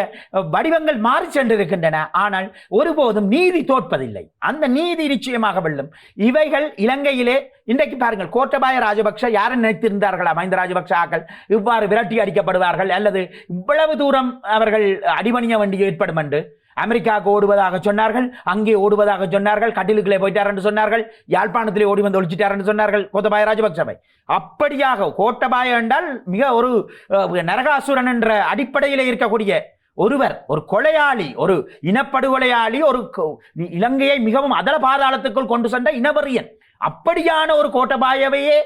வடிவங்கள் மாறி சென்றிருக்கின்றன. ஆனால் ஒருபோதும் நீதி தோற்பதில்லை. அந்த நீதி நிச்சயமாக வெல்லும். இவைகள் இலங்கையிலே இன்றைக்கு பாருங்கள், கோட்டபாய ராஜபக்ஷ யாரை நினைத்திருந்தார்களா? மஹிந்த ராஜபக்ஷ ஆக்கள் இவ்வாறு விரட்டி அடிக்கப்படுவார்கள் அல்லது இவ்வளவு தூரம் அவர்கள் அடிபணிய வேண்டிய ஏற்படும் என்று அமெரிக்காவுக்கு ஓடுவதாக சொன்னார்கள், அங்கே ஓடுவதாக சொன்னார்கள், கட்டிலுக்குள்ளே போயிட்டார் என்று சொன்னார்கள், யாழ்ப்பாணத்திலே ஓடி வந்து ஒழிச்சிட்டார் என்று சொன்னார்கள் கோத்தபாய ராஜபக்சவை. அப்படியாக கோட்டபாய என்றால் மிக ஒரு நரகாசுரன் என்ற அடிப்படையிலே இருக்கக்கூடிய ஒருவர், ஒரு கொலையாளி, ஒரு இனப்படுகொலையாளி, ஒரு இலங்கையை மிகவும் அதல பாதாளத்துக்குள் கொண்டு சென்ற இனவெறியன். அப்படியான ஒரு கோட்டபாயவையே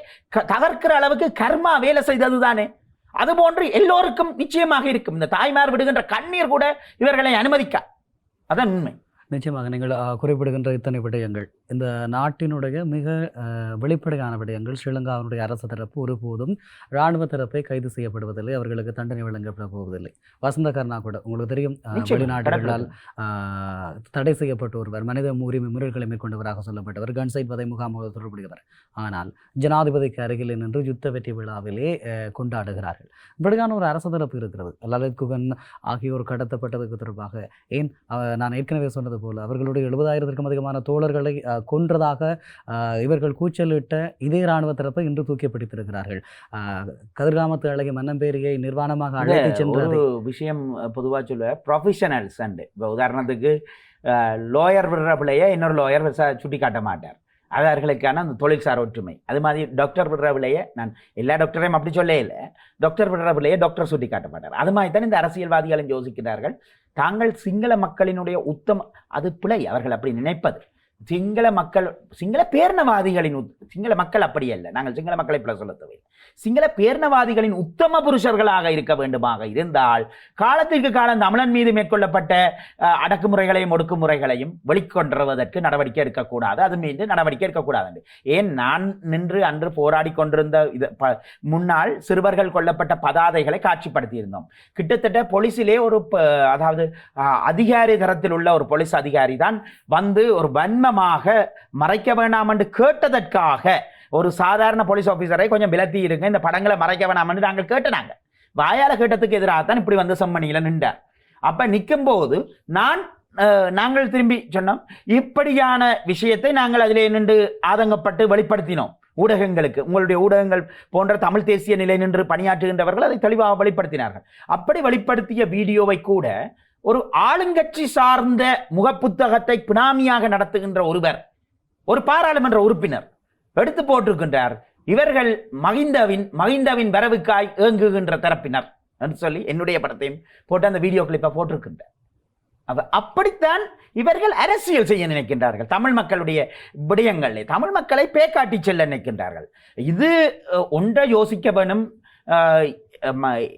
தகர்க்கிற அளவுக்கு கர்மா வேலை செய்தது தானே. அதுபோன்று எல்லோருக்கும் நிச்சயமாக இருக்கும். இந்த தாய்மார் விடுகின்ற கண்ணீர் கூட இவர்களை அனுமதிக்க. அதான் உண்மை. நிச்சயமாக நீங்கள் குறிப்பிடுகின்ற இத்தனை விடயங்கள், இந்த நாட்டினுடைய மிக வெளிப்படையான விடயங்கள். ஸ்ரீலங்காவினுடைய அரசு தரப்பு ஒருபோதும் இராணுவ தரப்பை கைது செய்யப்படுவதில்லை, அவர்களுக்கு தண்டனை வழங்கப்பட போவதில்லை. வசந்த கர்ணா கூட உங்களுக்கு தெரியும், வெளிநாடுகளால் தடை செய்யப்பட்ட ஒருவர், மனித உரிமை முறைகளை மேற்கொண்டவராக சொல்லப்பட்டவர், கன்சைட் வதை முகாமாக தொடர்புடையவர். ஆனால் ஜனாதிபதிக்கு அருகில் நின்று யுத்த வெற்றி விழாவிலே கொண்டாடுகிறார்கள். இப்படியான ஒரு அரசு தரப்பு இருக்கிறது. லலித் குகன் ஆகியோர் கடத்தப்பட்டதுக்கு தொடர்பாக ஏன் நான் ஏற்கனவே சொன்னது போல அவர்களுடைய 70,000-க்கும் அதிகமான தோழர்களை கொன்றதாக இவர்கள் கூச்சலிட்ட இதே இராணுவ தரப்பை இன்று தூக்கி பிடித்திருக்கிறார்கள். கதிர்காமத்து அழகிய மன்னம்பேரியை நிர்வாணமாக அழைத்து சென்ற ஒரு விஷயம் பொதுவாக சொல்ல ப்ரொஃபஷனல்ஸ் அண்டு. இப்போ உதாரணத்துக்கு லோயர் விடுற பிள்ளைய இன்னொரு லோயர் சுட்டி காட்ட மாட்டார். அவர்களுக்கான அந்த தொழில்சார் ஒற்றுமை. அது மாதிரி டாக்டர் விடுற பிள்ளைய, நான் எல்லா டாக்டரையும் அப்படி சொல்ல இல்லை, டாக்டர் விடுற பிள்ளைய டாக்டர் சுட்டி காட்ட மாட்டார். அது மாதிரி தான் இந்த அரசியல்வாதிகளும் யோசிக்கிறார்கள். தாங்கள் சிங்கள மக்களினுடைய உத்தம, அது பிழை அவர்கள் அப்படி நினைப்பது. சிங்கள மக்கள், சிங்கள பேர்ணவாதிகளின், சிங்கள மக்கள் அப்படி அல்ல, நாங்கள் சிங்கள மக்களை பிள்ளை சொல்ல தேவை. சிங்கள பேர்ணவாதிகளின் உத்தம புருஷர்களாக இருக்க வேண்டுமாக இருந்தால் காலத்திற்கு காலம் தமிழன் மீது மேற்கொள்ளப்பட்ட அடக்குமுறைகளையும் ஒடுக்குமுறைகளையும் வெளிக்கொண்டுவதற்கு நடவடிக்கை எடுக்கக்கூடாது, அது மீது நடவடிக்கை எடுக்கக்கூடாது. ஏன் நான் நின்று அன்று போராடி கொண்டிருந்த முன்னாள் சிறுவர்கள் கொல்லப்பட்ட பதாதைகளை காட்சிப்படுத்தியிருந்தோம். கிட்டத்தட்ட போலீஸிலே ஒரு, அதாவது அதிகாரி தரத்தில் உள்ள ஒரு போலீஸ் அதிகாரி தான் வந்து ஒரு வன்மமாக மறைக்க வேண்டாம் என்று கேட்டதற்காக ஒரு சாதாரண போலீஸ் ஆபீசரை கொஞ்சம் விலத்தி இருங்க, இந்த படங்களை மறைக்க வேணாம் என்று நாங்கள் கேட்டனாங்க. வாயால கேட்டதுக்கு எதிராகத்தான் இப்படி வந்து செம்மணியில நின்றார். அப்ப நிற்கும் போது நாங்கள் திரும்பி சொன்னோம், இப்படியான விஷயத்தை நாங்கள் அதிலே நின்று ஆதங்கப்பட்டு வெளிப்படுத்தினோம் ஊடகங்களுக்கு. உங்களுடைய ஊடகங்கள் போன்ற தமிழ் தேசிய நிலை நின்று பணியாற்றுகின்றவர்கள் அதை தெளிவாக வெளிப்படுத்தினார்கள். அப்படி வெளிப்படுத்திய வீடியோவை கூட ஒரு ஆளுங்கட்சி சார்ந்த முகப்புத்தகத்தை பினாமியாக நடத்துகின்ற ஒருவர், ஒரு பாராளுமன்ற உறுப்பினர் எடுத்து போட்டிருக்கின்றார். இவர்கள் மஹிந்தவின் வரவுக்காய் ஏங்குகின்ற தரப்பினர் என்று சொல்லி என்னுடைய படத்தையும் போட்டு அந்த வீடியோ கிளிப்பை போட்டிருக்கின்ற. அப்படித்தான் இவர்கள் அரசியல் செய்ய நினைக்கின்றார்கள். தமிழ் மக்களுடைய விடயங்களிலே தமிழ் மக்களை பேக்காட்டி செல்ல நினைக்கின்றார்கள். இது ஒன்றை யோசிக்க வேணும்.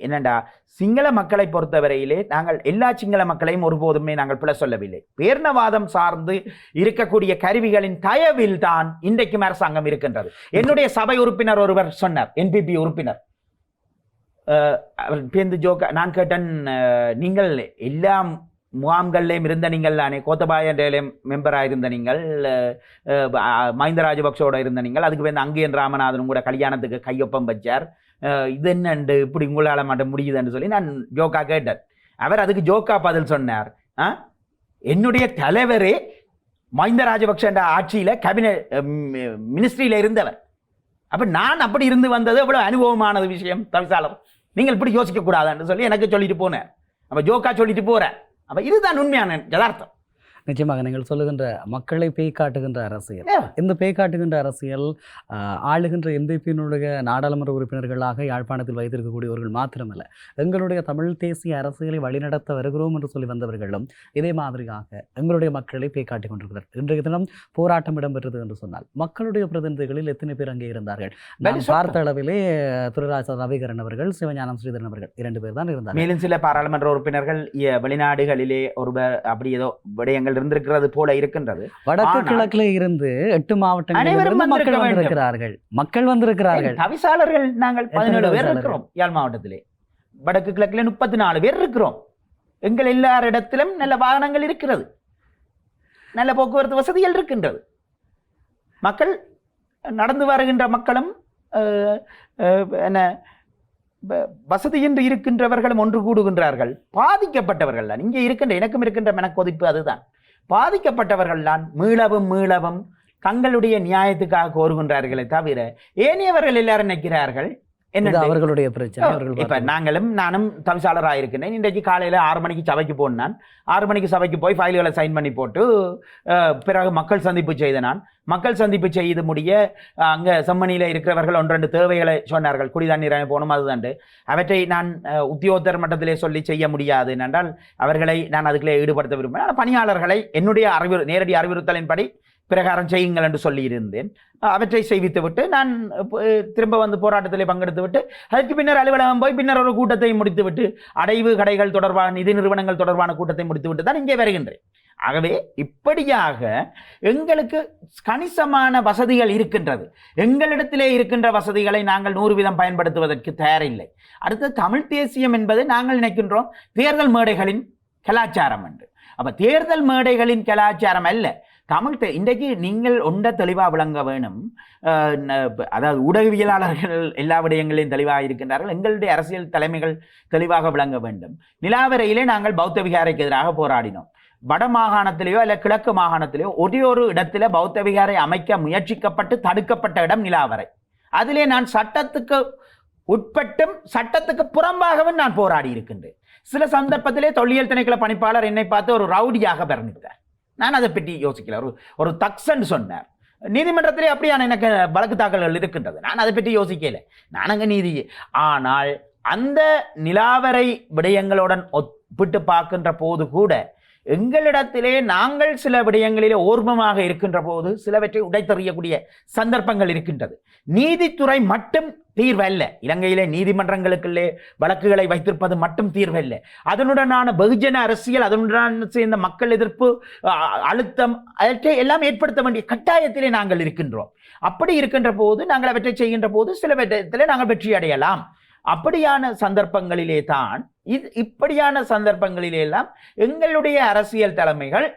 என்னண்டா, சிங்கள மக்களை பொறுத்தவரையிலே நாங்கள் எல்லா சிங்கள மக்களையும் ஒருபோதுமே நாங்கள் பிழை சொல்லவில்லை. பேர்ணவாதம் சார்ந்து இருக்கக்கூடிய கருவிகளின் தயவில் தான் இன்றைக்கும் அரசாங்கம் இருக்கின்றது. என்னுடைய சபை உறுப்பினர் ஒருவர் சொன்னார், என்பிபி உறுப்பினர், பேருந்து ஜோக்க நான் கேட்டேன், நீங்கள் எல்லா முகாம்கள்லேயும் இருந்த நீங்கள் தானே, கோத்தபாய மெம்பராக இருந்த நீங்கள், மஹிந்த ராஜபக்சோட இருந்த நீங்கள், அதுக்கு வந்து அங்கேயன் ராமநாதனும் கூட கல்யாணத்துக்கு கையொப்பம் வச்சார், இது என்னண்டு இப்படி உங்களால் மட்டும் முடியுதுன்னு சொல்லி நான் ஜோக்கா கேட்டேன். அவர் அதுக்கு ஜோக்கா பதில் சொன்னார், என்னுடைய தலைவரே மஹிந்த ராஜபக்ஷ ஆட்சியில் கேபினட் மினிஸ்ட்ரியில் இருந்தவர். அப்போ நான் அப்படி இருந்து வந்தது எவ்வளோ அனுபவமானது விஷயம் தவிசாளர், நீங்கள் இப்படி யோசிக்க கூடாதுன்னு சொல்லி எனக்கு சொல்லிட்டு போனேன். அப்போ ஜோக்கா சொல்லிட்டு போகிறேன். அப்போ இதுதான் உண்மையான யதார்த்தம். நிச்சயமாக நீங்கள் சொல்லுகின்ற மக்களை பேய் காட்டுகின்ற அரசியல், இந்த பேய் காட்டுகின்ற அரசியல் ஆளுகின்ற எம்பிபியினுடைய நாடாளுமன்ற உறுப்பினர்களாக யாழ்ப்பாணத்தில் வைத்திருக்கக்கூடியவர்கள் மாத்திரமல்ல, எங்களுடைய தமிழ் தேசிய அரசியலை வழிநடத்த வருகிறோம் என்று சொல்லி வந்தவர்களும் இதே மாதிரியாக எங்களுடைய மக்களை பேய் காட்டிக் கொண்டிருக்கிறார். இன்றைய தினம் போராட்டம் இடம்பெற்றது என்று சொன்னால் மக்களுடைய பிரதிநிதிகளில் எத்தனை பேர் அங்கே இருந்தார்கள்? நான் பார்த்த அளவிலே துரைராஜ ரவிகரன் அவர்கள், சிவஞானம் ஸ்ரீதரன் அவர்கள் 2 பேர் தான் இருந்தார்கள். மேலும் சில பாராளுமன்ற உறுப்பினர்கள் வெளிநாடுகளிலே ஒருவர் அப்படி ஏதோ விடயங்கள் இருந்திருக்கிறது போல இருக்கின்றது. வடக்கு கிழக்குல இருந்து 8 மாவட்டங்களில் மக்கள் வந்திருக்கிறார்கள். தவிசாளர்கள் நாங்கள் 17 பேர் இருக்கிறோம் யாழ் மாவட்டத்திலே. வடக்கு கிழக்குல 34 பேர் இருக்கிறோம். எங்கள் எல்லாரிடத்திலும் நல்ல வாகனங்கள் இருக்கிறது, நல்ல போக்குவரத்து வசதிகள் இருக்கின்றது. மக்கள் நடந்து வருகின்ற மக்களும் என்ன வசதியின்றி இருக்கின்றவர்களும் ஒன்று கூடுகின்றார்கள். பாதிக்கப்பட்டவர்கள் தான் இங்கே இருக்கின்ற, எனக்கும் இருக்கின்ற மனக்கொதிப்பு அதுதான். பாதிக்கப்பட்டவர்கள் தான் மீளவும் தங்களுடைய நியாயத்துக்காக கோருகின்றார்களே தவிர ஏனையவர்கள் எல்லாரும் நினைக்கிறார்கள் என்ன அவர்களுடைய பிரச்சனை. இப்ப நானும் தவிசாளராக இருக்கின்றேன். இன்றைக்கு காலையில 6 மணிக்கு சபைக்கு போனான். 6 மணிக்கு சபைக்கு போய் ஃபைல்களை சைன் பண்ணி போட்டு பிறகு மக்கள் சந்திப்பு செய்த நான். மக்கள் சந்திப்பு செய்து முடிய அங்க செம்மணியில இருக்கிறவர்கள் 1-2 தேவைகளை சொன்னார்கள். குடி தண்ணீர் போகணும் அதுதாண்டு. அவற்றை நான் உத்தியோகத்தர் மட்டத்திலே சொல்லி செய்ய முடியாது என்றால் அவர்களை நான் அதுக்குள்ளே ஈடுபடுத்த விரும்பினேன். ஆனால் பணியாளர்களை என்னுடைய நேரடி அறிவுறுத்தலின்படி பிரகாரம் செய்யுங்கள் என்று சொல்லியிருந்தேன். அவற்றை செய்வித்து விட்டு நான் திரும்ப வந்து போராட்டத்தில் பங்கெடுத்து விட்டு அதற்கு பின்னர் அலுவலகம் போய் பின்னர் ஒரு கூட்டத்தை முடித்து விட்டு அடைவு கடைகள் தொடர்பான நிதி நிறுவனங்கள் தொடர்பான கூட்டத்தை முடித்து விட்டு தான் இங்கே வருகின்றேன். ஆகவே இப்படியாக எங்களுக்கு கணிசமான வசதிகள் இருக்கின்றது. எங்களிடத்திலே இருக்கின்ற வசதிகளை நாங்கள் 100% பயன்படுத்துவதற்கு தயாரில்லை. அடுத்து தமிழ் தேசியம் என்பது நாங்கள் நினைக்கின்றோம் தேர்தல் மேடைகளின் கலாச்சாரம் என்று. அப்ப தேர்தல் மேடைகளின் கலாச்சாரம் அல்ல தமிழ். இன்றைக்கு நீங்கள் ஒன்றை தெளிவாக விளங்க வேணும். அதாவது ஊடகவியலாளர்கள் எல்லா விடயங்களையும் தெளிவாக இருக்கின்றார்கள். எங்களுடைய அரசியல் தலைமைகள் தெளிவாக விளங்க வேண்டும். நிலாவரையிலே நாங்கள் பௌத்த விகாரைக்கு எதிராக போராடினோம். வட மாகாணத்திலேயோ அல்ல கிழக்கு மாகாணத்திலேயோ ஒரு இடத்துல பௌத்த விகாரை அமைக்க முயற்சிக்கப்பட்டு தடுக்கப்பட்ட இடம் நிலாவரை. அதிலே நான் சட்டத்துக்கு உட்பட்டும் சட்டத்துக்கு புறம்பாகவும் நான் போராடி இருக்கின்றேன். சில சந்தர்ப்பத்திலே தொல்லியல் திணைக்கள பணிப்பாளர் என்னை பார்த்து ஒரு ரவுடியாக வர்ணித்தார். நான் அதை பற்றி யோசிக்கல. ஒரு தக்சன் சொன்னார். நீதிமன்றத்திலே அப்படியான எனக்கு வழக்கு தாக்கல்கள் இருக்கின்றது. நான் அதை பற்றி யோசிக்கல. நான் அங்கே நீதி. ஆனால் அந்த நிலாவரை விடயங்களுடன் ஒப்பிட்டு பார்க்கின்ற போது கூட எங்களிடத்திலே நாங்கள் சில விடயங்களிலே ஓர்மமாக இருக்கின்ற போது சிலவற்றை உடைத்தறியக்கூடிய சந்தர்ப்பங்கள் இருக்கின்றது. நீதித்துறை மட்டும் தீர்வல்ல. இலங்கையிலே நீதிமன்றங்களுக்குள்ளே வழக்குகளை வைத்திருப்பது மட்டும் தீர்வல்ல. அதனுடனான வெகுஜன அரசியல், அதனுடனான சேர்ந்த மக்கள் எதிர்ப்பு, அழுத்தம், அவற்றை எல்லாம் ஏற்படுத்த வேண்டிய கட்டாயத்திலே நாங்கள் இருக்கின்றோம். அப்படி இருக்கின்ற போது நாங்கள் அவற்றை செய்கின்ற போது சில விடயத்திலே நாங்கள் வெற்றி அடையலாம். அப்படியான சந்தர்ப்பங்களிலே தான் இப்படியான சந்தர்ப்பங்களிலே எல்லாம் எங்களுடைய அரசியல் தலைமைகள்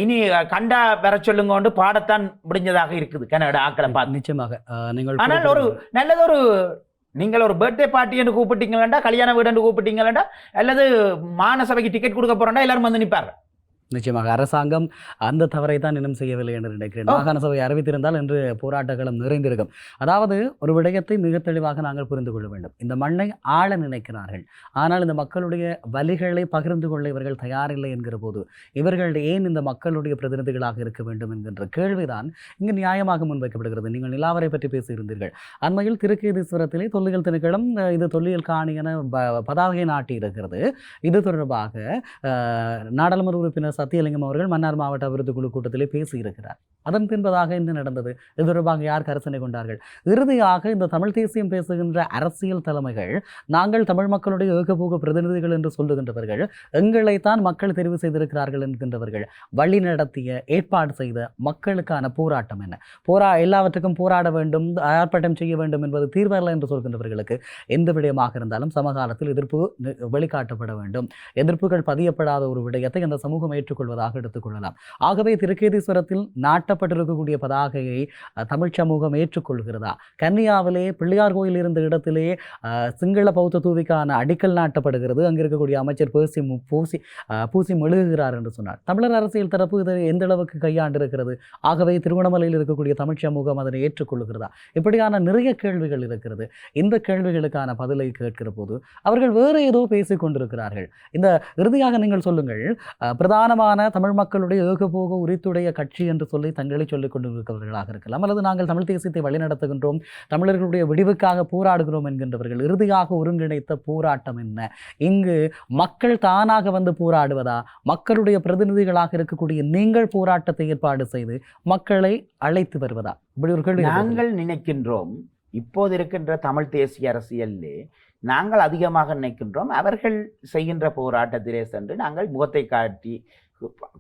இனி கண்டா வர சொல்லுங்க பாடத்தான் முடிஞ்சதாக இருக்குது கனடா ஆக்களை பார்த்து. நிச்சயமாக நீங்கள் ஆனால் ஒரு நல்லதொரு நீங்கள் ஒரு பர்த்டே பார்ட்டி என்று கூப்பிட்டீங்களா, கல்யாண வீடு என்று கூப்பிட்டீங்களா, அல்லது மாநசபைக்கு டிக்கெட் கொடுக்க போறோம்னா எல்லாரும் வந்து நிற்பார்கள். நிச்சயமாக அரசாங்கம் அந்த தவறை தான் இன்னும் செய்யவில்லை என்று நினைக்கிறேன். மாகாண சபை அறிவித்திருந்தால் என்று போராட்டங்களும் நிறைந்திருக்கும். அதாவது ஒரு விடயத்தை மிக தெளிவாக நாங்கள் புரிந்து கொள்ள வேண்டும். இந்த மண்ணை ஆள நினைக்கிறார்கள், ஆனால் இந்த மக்களுடைய வலிகளை பகிர்ந்து கொள்ள இவர்கள் தயாரில்லை என்கிற போது இவர்கள் ஏன் இந்த மக்களுடைய பிரதிநிதிகளாக இருக்க வேண்டும் என்கின்ற கேள்விதான் இங்கு நியாயமாக முன்வைக்கப்படுகிறது. நீங்கள் நிலாவரை பற்றி பேசியிருந்தீர்கள். அண்மையில் திருக்கேதீஸ்வரத்திலே தொல்லியல் திணைக்களம் இது தொல்லியல் காணி என பதாகை நாட்டி இருக்கிறது. இது தொடர்பாக நாடாளுமன்ற உறுப்பினர் சத்தியலிங்கம் அவர்கள் மன்னார் மாவட்ட அபிவிருத்தி குழு கூட்டத்திலே பேசியிருக்கிறார். அதன் பின்பதாக என்ன நடந்தது? இது தொடர்பாக யார் கரிசனை கொண்டார்கள்? இறுதியாக இந்த தமிழ் தேசியம் பேசுகின்ற அரசியல் தலைமைகள் நாங்கள் தமிழ் மக்களுடைய ஏகபோக பிரதிநிதிகள் என்று சொல்லுகின்றவர்கள், எங்களைத்தான் மக்கள் தெரிவு செய்திருக்கிறார்கள் என்கின்றவர்கள் வழி நடத்திய ஏற்பாடு செய்த மக்களுக்கான போராட்டம் என்ன? எல்லாவற்றுக்கும் போராட வேண்டும், ஆர்ப்பாட்டம் செய்ய வேண்டும் என்பது தீர்வல்ல என்று சொல்கின்றவர்களுக்கு எந்த விடயமாக இருந்தாலும் சமகாலத்தில் எதிர்ப்பு வெளிக்காட்டப்பட வேண்டும். எதிர்ப்புகள் பதியப்படாத ஒரு விடயத்தை அந்த சமூகம் ஏற்றுக்கொள்வதாக எடுத்துக்கொள்ளலாம். ஆகவே திருக்கேதீஸ்வரத்தில் நாட்டப்பட்டிருக்கக்கூடிய பதாகையை தமிழ் சமூகம் ஏற்றுக்கொள்கிறதா? கன்னியாவிலே பிள்ளையார் கோயில் இருந்த இடத்திலே சிங்கள பௌத்த தூவிக்கான அடிக்கல் நாட்டப்படுகிறது. அங்கே இருக்கக்கூடிய அமைச்சர் பூசி மெழுகுகிறார் என்று சொன்னார். தமிழர் அரசியல் தரப்பு இதை எந்த அளவுக்கு கையாண்டிருக்கிறது? ஆகவே திருவண்ணாமலையில் இருக்கக்கூடிய தமிழ் சமூகம் அதனை ஏற்றுக்கொள்கிறதா? இப்படியான நிறைய கேள்விகள் இருக்கிறது. இந்த கேள்விகளுக்கான பதிலை கேட்கிற போது அவர்கள் வேறு ஏதோ பேசிக் கொண்டிருக்கிறார்கள். இந்த இறுதியாக நீங்கள் சொல்லுங்கள், பிரதானமான தமிழ் மக்களுடைய ஏகபோக உரித்துடைய கட்சி என்று சொல்லி தங்களை சொல்லிக் கொண்டிருக்கிறவர்களாக இருக்கலாம், அல்லது நாங்கள் தமிழ் தேசியத்தை வழிநடத்துகின்றோம், தமிழர்களுடைய விடிவுக்காக போராடுகிறோம் என்கின்றவர்கள் இறுதியாக ஒருங்கிணைத்த போராட்டம் என்ன? இங்கு மக்கள் தானாக வந்து போராடுவதா? மக்களுடைய பிரதிநிதிகளாக இருக்கக்கூடிய நீங்கள் போராட்டத்தை ஏற்பாடு செய்து மக்களை அழைத்து வருவதா? இப்படி ஒரு கேள்வி நாங்கள் நினைக்கின்றோம். இப்போது இருக்கின்ற தமிழ் தேசிய அரசியலிலே நாங்கள் அதிகமாக நினைக்கின்றோம், அவர்கள் செய்கின்ற போராட்டத்திலே சென்று நாங்கள் முகத்தை காட்டி,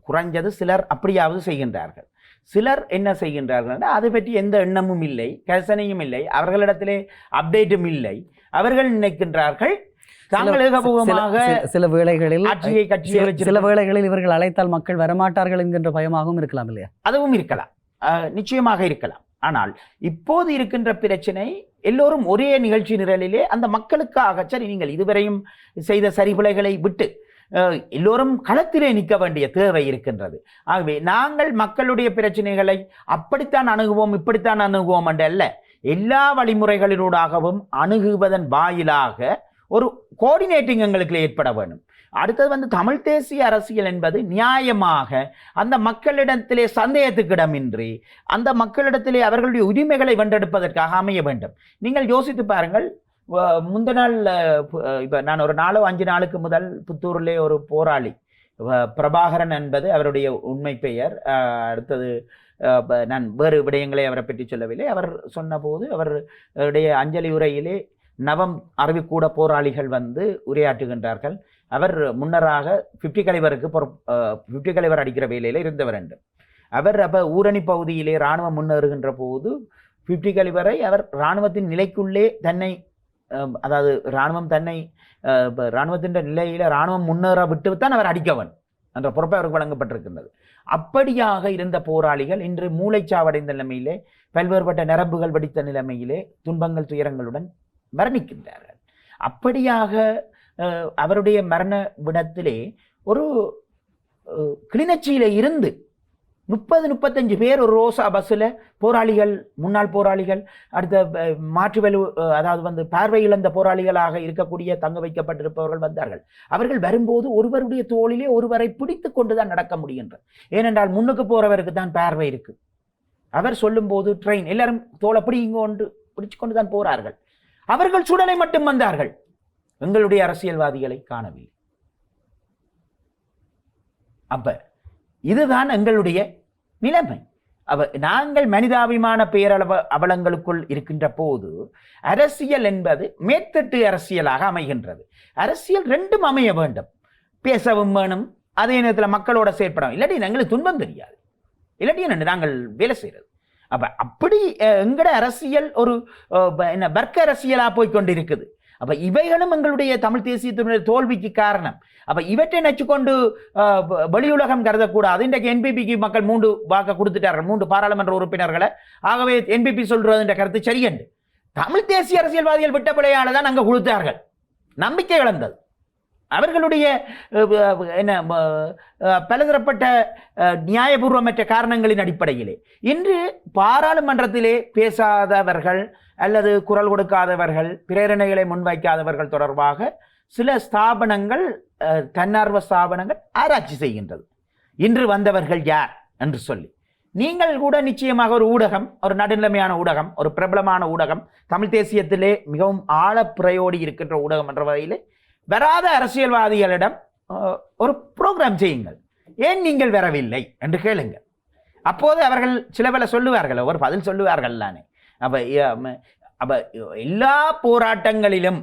குறைஞ்சது சிலர் அப்படியாவது செய்கின்றார்கள். சிலர் என்ன செய்கின்றார்கள், அதை பற்றி எந்த எண்ணமும் இல்லை, கரிசனையும் இல்லை, அவர்களிடத்திலே அப்டேட்டும் இல்லை. அவர்கள் நினைக்கின்றார்கள் சில வேளைகளில் சில வேளைகளில் இவர்கள் அழைத்தால் மக்கள் வரமாட்டார்கள் என்கின்ற பயமாகவும் இருக்கலாம் இல்லையா? அதுவும் இருக்கலாம், நிச்சயமாக இருக்கலாம். ஆனால் இப்போது இருக்கின்ற பிரச்சனை, எல்லோரும் ஒரே நிகழ்ச்சி நிரலிலே அந்த மக்களுக்காக, சரி நீங்கள் இதுவரையும் செய்த சரிபிழைகளை விட்டு எல்லோரும் களத்திலே நிற்க வேண்டிய தேவை இருக்கின்றது. ஆகவே நாங்கள் மக்களுடைய பிரச்சனைகளை அப்படித்தான் அணுகுவோம், இப்படித்தான் அணுகுவோம் என்று அல்ல, எல்லா வழிமுறைகளினூடாகவும் அணுகுவதன் வாயிலாக ஒரு கோஆர்டினேட்டிங் எங்களுக்கு ஏற்பட வேண்டும். அடுத்தது தமிழ் தேசிய அரசியல் என்பது நியாயமாக அந்த மக்களிடத்திலே சந்தேகத்துக்கு இடமின்றி அந்த மக்களிடத்திலே அவர்களுடைய உரிமைகளை வென்றெடுப்பதற்காக அமைய வேண்டும். நீங்கள் யோசித்து பாருங்கள், முந்த நாள் இப்போ நான் ஒரு 4-5 நாளுக்கு முதல் புத்தூரிலே ஒரு போராளி பிரபாகரன் என்பது அவருடைய உண்மை பெயர், அடுத்தது நான் வேறு விடயங்களை அவரை பற்றி சொல்லவில்லை, அவர் சொன்னபோது அவருடைய அஞ்சலி உரையிலே நவம் அறிவிக்கூட போராளிகள் உரையாற்றுகின்றார்கள். அவர் முன்னராக 50 கலைவர் அடிக்கிற வேலையில் இருந்தவர் என்று. அவர் அப்போ ஊரணி பகுதியிலே இராணுவம் முன்னேறுகின்ற போது 50 கலைவரை அவர் இராணுவத்தின் நிலைக்குள்ளே தன்னை, அதாவது இராணுவத்தின் நிலையில் இராணுவம் முன்னேற விட்டுத்தான் அவர் அடிக்கவன் என்ற பொறுப்பை அவருக்கு வழங்கப்பட்டிருக்கின்றது. அப்படியாக இருந்த போராளிகள் இன்று மூளைச்சாவடைந்த நிலைமையிலே, பல்வேறுபட்ட நரம்புகள் வெடித்த நிலைமையிலே துன்பங்கள் துயரங்களுடன் மரணிக்கின்றார்கள். அப்படியாக அவருடைய மரண விடத்திலே ஒரு கிளிநொச்சியில இருந்து 30-35 பேர் ஒரு ரோசா பஸ்ஸில் போராளிகள், முன்னாள் போராளிகள், அடுத்த மாற்றுவலு, அதாவது பார்வை இழந்த போராளிகளாக இருக்கக்கூடிய தங்க வைக்கப்பட்டிருப்பவர்கள் வந்தார்கள். அவர்கள் வரும்போது ஒருவருடைய தோளிலே ஒருவரை பிடித்து கொண்டுதான் நடக்க முடிகின்றது. ஏனென்றால் முன்னுக்கு போறவருக்கு தான் பார்வை இருக்கு. அவர் சொல்லும் போது ட்ரெயின் எல்லாரும் தோலை பிடிச்சு கொண்டு தான் போறார்கள். அவர்கள் சுடலை மட்டும் வந்தார்கள், எங்களுடைய அரசியல்வாதிகளை காணவில்லை. அப்ப இதுதான் எங்களுடைய நிலைமை. நாங்கள் மனிதாபிமான பேரளவு அவலங்களுக்குள் இருக்கின்ற போது அரசியல் என்பது மேற்தட்டு அரசியலாக அமைகின்றது. அரசியல் ரெண்டும் அமைய வேண்டும், பேசவும் வேணும், அதே நேரத்தில் மக்களோட செயற்படும். இல்லாட்டி எங்களுக்கு துன்பம் தெரியாது, இல்லாட்டி நாங்கள் வேலை செய்யறது. அப்படி எங்கட அரசியல் ஒரு வர்க்க அரசியலா போய்கொண்டிருக்குது. இவைகளும் எங்களுடைய தமிழ் தேசியத்தினுடைய தோல்விக்கு காரணம். இவற்றை நச்சுக்கொண்டு வெளியுலகம் கருதக்கூடாது. இன்றைக்கு என்பிபிக்கு மக்கள் 3 வாக்கு கொடுத்துட்டார்கள், 3 பாராளுமன்ற உறுப்பினர்களை. ஆகவே என்பிபி சொல்றது என்ற கருத்து சரியென்று தமிழ் தேசிய அரசியல்வாதிகள் விட்ட பிழையால தான் அங்கே கொடுத்தார்கள். நம்பிக்கை இழந்தது. அவர்களுடைய பலதரப்பட்ட நியாயபூர்வமற்ற காரணங்களின் அடிப்படையிலே இன்று பாராளுமன்றத்திலே பேசாதவர்கள் அல்லது குரல் கொடுக்காதவர்கள், பிரேரணைகளை முன்வைக்காதவர்கள் தொடர்பாக சில ஸ்தாபனங்கள், தன்னார்வ ஸ்தாபனங்கள் ஆராய்ச்சி செய்கின்றது. இன்று வந்தவர்கள் யார் என்று சொல்லி நீங்கள் கூட நிச்சயமாக ஒரு ஊடகம், ஒரு நடுநிலைமையான ஊடகம், ஒரு பிரபலமான ஊடகம், தமிழ் தேசியத்திலே மிகவும் ஆழப்பிறையோடி இருக்கின்ற ஊடகம் என்ற வகையிலே வராத அரசியல்வாதிகளிடம் ஒரு ப்ரோக்ராம் செய்யுங்கள், ஏன் நீங்கள் வரவில்லை என்று கேளுங்கள். அப்போது அவர்கள் சில பல சொல்லுவார்கள், ஒரு பதில் சொல்லுவார்கள் தானே. அப்போ எல்லா போராட்டங்களிலும்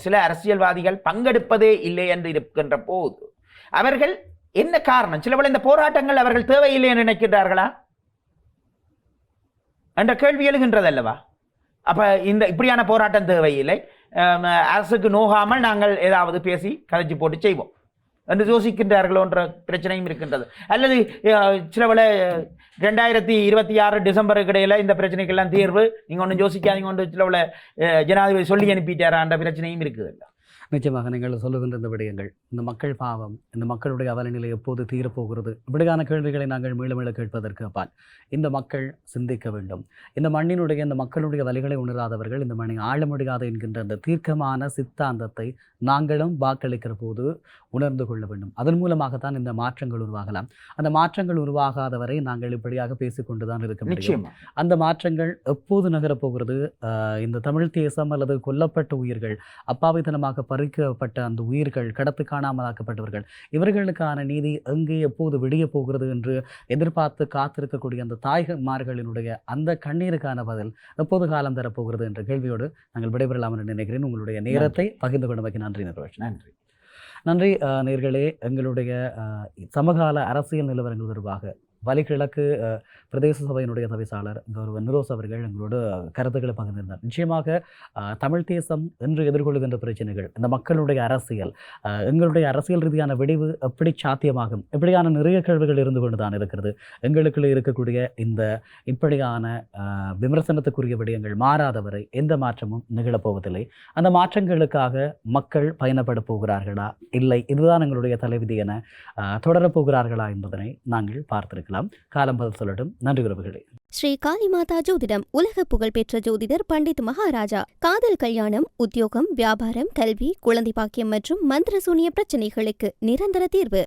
சில அரசியல்வாதிகள் பங்கெடுப்பதே இல்லை என்று இருக்கின்ற போது அவர்கள் என்ன காரணம்? சில பல இந்த போராட்டங்கள் அவர்கள் தேவையில்லை என்று நினைக்கின்றார்களா என்ற கேள்வி எழுகின்றது அல்லவா? அப்ப இப்படியான போராட்டம் தேவையில்லை, அரசுக்கு நோகாமல் நாங்கள் ஏதாவது பேசி கதைச்சு போட்டு செய்வோம் என்று யோசிக்கின்றார்களோ என்ற பிரச்சனையும் இருக்கின்றது. அல்லது சில பல 2026 டிசம்பருக்கு இடையில இந்த பிரச்சனைக்கெல்லாம் தீர்வு நீங்க ஒன்றும் யோசிக்காதீங்க ஒன்று சில பல ஜனாதிபதி சொல்லி அனுப்பிட்டாரான்ற பிரச்சனையும் இருக்குது. நிச்சயமாக நீங்கள் சொல்லுகின்ற இந்த விடயங்கள், இந்த மக்கள் பாவம், இந்த மக்களுடைய அவலநிலை எப்போது தீரப்போகிறது, இப்படியான கேள்விகளை நாங்கள் மீள கேட்பதற்கு அப்பால் இந்த மக்கள் சிந்திக்க வேண்டும். இந்த மண்ணினுடைய, இந்த மக்களுடைய வலிகளை உணராதவர்கள் இந்த மண்ணை ஆள முடியாது என்கின்ற அந்த தீர்க்கமான சித்தாந்தத்தை நாங்களும் வாக்களிக்கிற போது உணர்ந்து கொள்ள வேண்டும். அதன் மூலமாகத்தான் இந்த மாற்றங்கள் உருவாகலாம். அந்த மாற்றங்கள் உருவாகாத வரை நாங்கள் இப்படியாக பேசிக்கொண்டுதான் இருக்க முடியும். அந்த மாற்றங்கள் எப்போது நகரப்போகிறது? இந்த தமிழ் தேசம் அல்லது கொல்லப்பட்ட உயிர்கள், அப்பாவித்தனமாக பறிக்கப்பட்ட அந்த உயிர்கள், கடத்து காணாமலாக்கப்பட்டவர்கள், இவர்களுக்கான நீதி எங்கே எப்போது விடிய போகிறது என்று எதிர்பார்த்து காத்திருக்கக்கூடிய அந்த தாய்மார்களினுடைய அந்த கண்ணீருக்கான பதில் எப்போது காலம் தரப்போகிறது என்ற கேள்வியோடு நாங்கள் விடைபெறலாம் என்று நினைக்கிறேன். உங்களுடைய நேரத்தை பகிர்ந்து கொண்டமைக்கு நன்றி நிர்வாகம். நன்றி நேயர்களே. எங்களுடைய சமகால அரசியல் நிலவரங்கள் தொடர்பாக வலிகிழக்கு பிரதேச சபையினுடைய தவிசாளர் கௌரவ நிரோஸ் அவர்கள் எங்களோட கருத்துக்களை பகிர்ந்திருந்தார். நிச்சயமாக தமிழ் தேசம் என்று எதிர்கொள்கின்ற பிரச்சனைகள், இந்த மக்களுடைய அரசியல், எங்களுடைய அரசியல் ரீதியான விடிவு எப்படி சாத்தியமாகும், இப்படியான நிறைய கேள்விகள் இருந்து கொண்டு தான் இருக்கிறது. எங்களுக்குள்ளே இருக்கக்கூடிய இந்த இப்படியான விமர்சனத்துக்குரிய விடயங்கள் மாறாதவரை எந்த மாற்றமும் நிகழப்போவதில்லை. அந்த மாற்றங்களுக்காக மக்கள் பயணப்பட போகிறார்களா, இல்லை இதுதான் எங்களுடைய தலைவிதி என தொடரப்போகிறார்களா என்பதனை நாங்கள் பார்த்திருக்கலாம். காலம் பதில் சொல்லட்டும். நன்றி உறவுகளே. ஸ்ரீ காளிமாதா ஜோதிடம் உலக புகழ்பெற்ற ஜோதிடர் பண்டித் மகாராஜா. காதல், கல்யாணம், உத்தியோகம், வியாபாரம், கல்வி, குழந்தை பாக்கியம் மற்றும் மந்திர சூனிய பிரச்சனைகளுக்கு நிரந்தர தீர்வு.